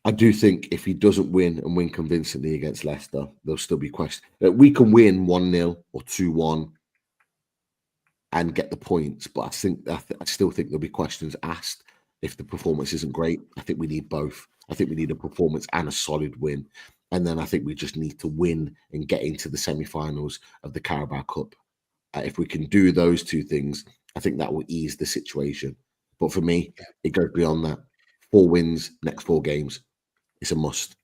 I do think if he doesn't win and win convincingly against Leicester, there'll still be questions. We can win 1-0 or 2-1 and get the points. But I still think there'll be questions asked if the performance isn't great. I think we need both. I think we need a performance and a solid win. And then I think we just need to win and get into the semi-finals of the Carabao Cup. If we can do those two things, I think that will ease the situation. But for me, it goes beyond that. 4 wins, next 4 games. It's a must.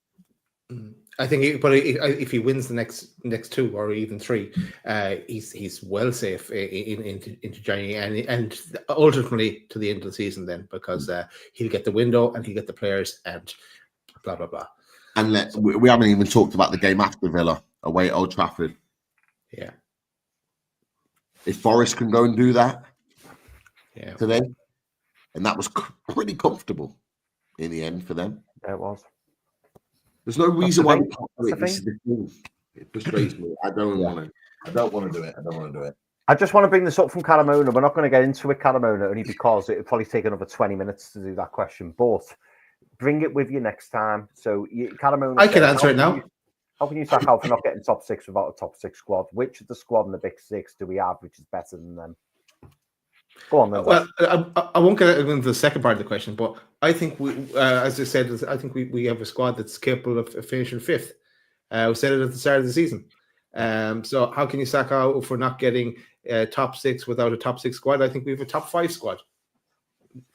I think, if he wins the next 2 or even 3, he's well safe into January and ultimately to the end of the season then, because he'll get the window and he'll get the players and blah blah blah. And we haven't even talked about the game after Villa away at Old Trafford. Yeah, if Forest can go and do that, today, and that was pretty comfortable in the end for them. Yeah, it was. There's no reason why we can't do it. This is the thing. It frustrates me. I don't want to do it. I just want to bring this up from Caramona. We're not going to get into it, Caramona, only because it would probably take another 20 minutes to do that question. But bring it with you next time. So, Caramona, I can answer it now. How can you sack out for not getting top 6 without a top 6 squad? Which of the squad in the big 6 do we have which is better than them? Go on, then. Well, I won't get into the second part of the question, but I think we, as I said, I think we have a squad that's capable of finishing 5th. We said it at the start of the season. So how can you sack out for not getting top 6 without a top 6 squad? I think we have a top 5 squad.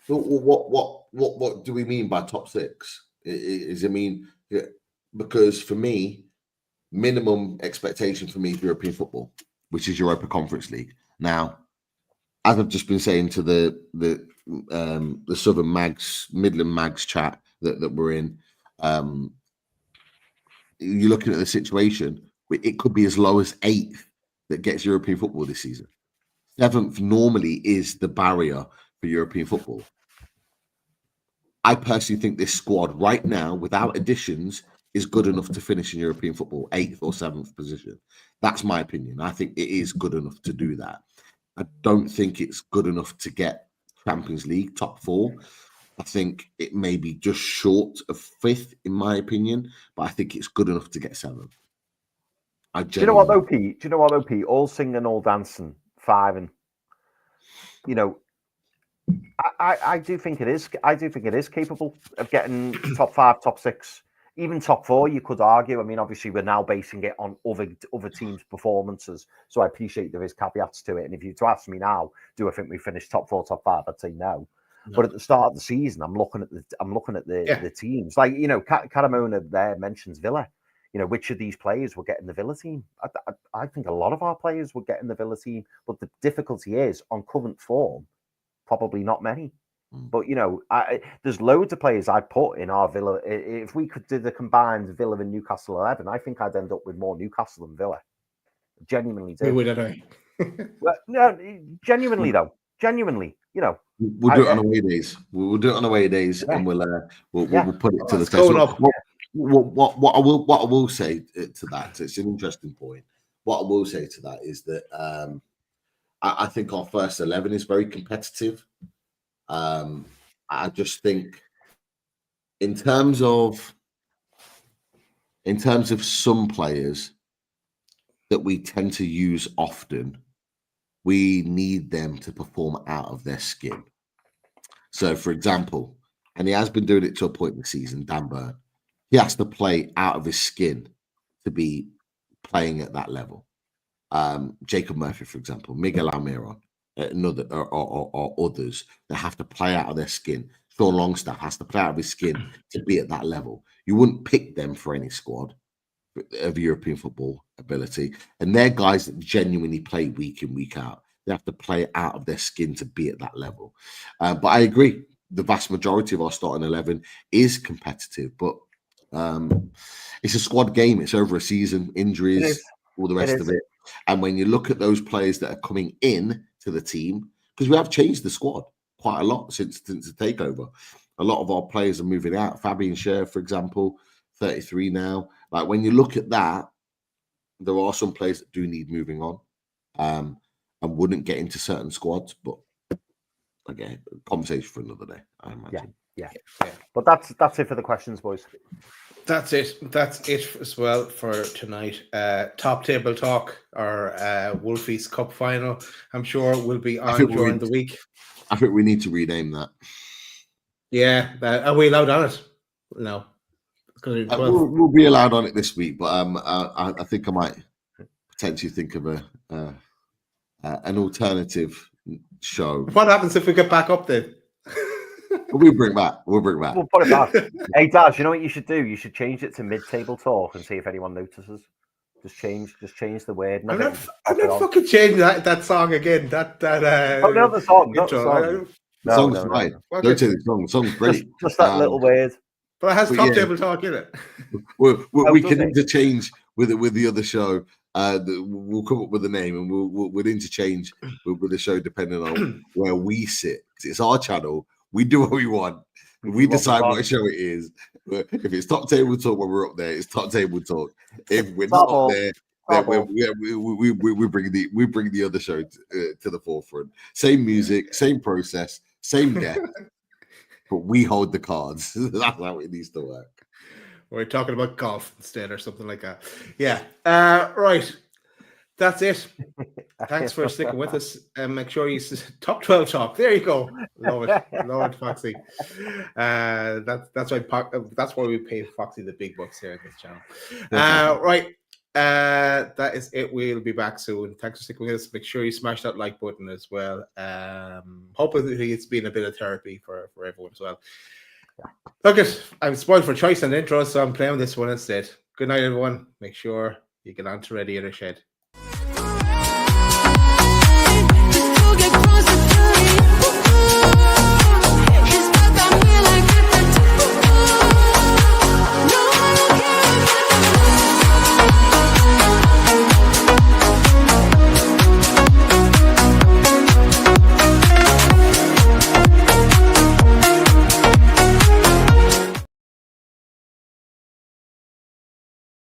So what do we mean by top 6? Because for me, minimum expectation for me is European football, which is Europa Conference League. Now, as I've just been saying to the Southern Mags, Midland Mags chat that we're in, you're looking at the situation. It could be as low as 8th that gets European football this season. 7th normally is the barrier for European football. I personally think this squad right now, without additions, is good enough to finish in European football, 8th or 7th position. That's my opinion. I think it is good enough to do that. I don't think it's good enough to get Champions League top 4. I think it may be just short of 5th, in my opinion, but I think it's good enough to get 7th. Do you know what, though, Pete? All singing, all dancing, 5, and I do think it is. I do think it is capable of getting top 5, top 6. Even top 4, you could argue. I mean, obviously, we're now basing it on other teams' performances, so I appreciate there is caveats to it. And if you to ask me now, do I think we finished top 4, top 5? I'd say no. But at the start of the season, I'm looking at the teams. Like Caramona there mentions Villa. Which of these players will get in the Villa team? I think a lot of our players will get in the Villa team, but the difficulty is on current form, probably not many. But, there's loads of players I'd put in our Villa. If we could do the combined Villa and Newcastle 11, I think I'd end up with more Newcastle than Villa. Genuinely do. We would, I know. Well, no, genuinely, though. Genuinely, We'll do it on away days. We'll do it on away days, and we'll put it to the test. What I will say to that, it's an interesting point. What I will say to that is that I think our first 11 is very competitive. I just think in terms of some players that we tend to use often, we need them to perform out of their skin. So, for example, and he has been doing it to a point in the season, Dan Burn, he has to play out of his skin to be playing at that level. Jacob Murphy, for example, Miguel Almiron, another or others that have to play out of their skin. Sean Longstaff has to play out of his skin to be at that level. You wouldn't pick them for any squad of European football ability, and they're guys that genuinely play week in, week out. They have to play out of their skin to be at that level. But I agree, the vast majority of our starting 11 is competitive, but it's a squad game. It's over a season, injuries, all the rest of it. And when you look at those players that are coming in to the team, because we have changed the squad quite a lot since the takeover. A lot of our players are moving out. Fabian Schär, for example, 33 now. Like, when you look at that, there are some players that do need moving on, and wouldn't get into certain squads. But again, conversation for another day, I imagine. Yeah. But that's it for the questions, boys. That's it. That's it as well for tonight. Top table talk, or Wolfies Cup final, I'm sure will be on during the week. I think we need to rename that. Yeah, are we allowed on it? No. We'll be allowed on it this week, but I think I might potentially think of an alternative show. What happens if we get back up then? We'll bring back. We'll put it back. Hey, Daz, you know what you should do? You should change it to mid-table talk and see if anyone notices. Just change the word. I'm not fucking changing that song again. Not the song. Not the song. The song's fine. Don't change the song. The song's great. Just that little word. But it has top table talk in it. We can interchange with the other show. We'll come up with a name and we'll interchange with the show depending on where we sit. It's our channel. We do what we want. We decide what show it is. If it's top table talk when we're up there, it's top table talk. If we're not up there, then we bring the other show to the forefront. Same music, same process, same death, but we hold the cards. That's how it needs to work. We're talking about golf instead, or something like that. Yeah. Right. That's it. Thanks for sticking with us, and make sure you top 12 talk. There you go. Love it, Foxy. That's why we pay Foxy the big bucks here at this channel. Right. That is it. We'll be back soon. Thanks for sticking with us. Make sure you smash that like button as well. Hopefully it's been a bit of therapy for everyone as well. Look, I'm spoiled for choice and intro, so I'm playing this one instead. Good night, everyone. Make sure you get on to Ready in a Shed.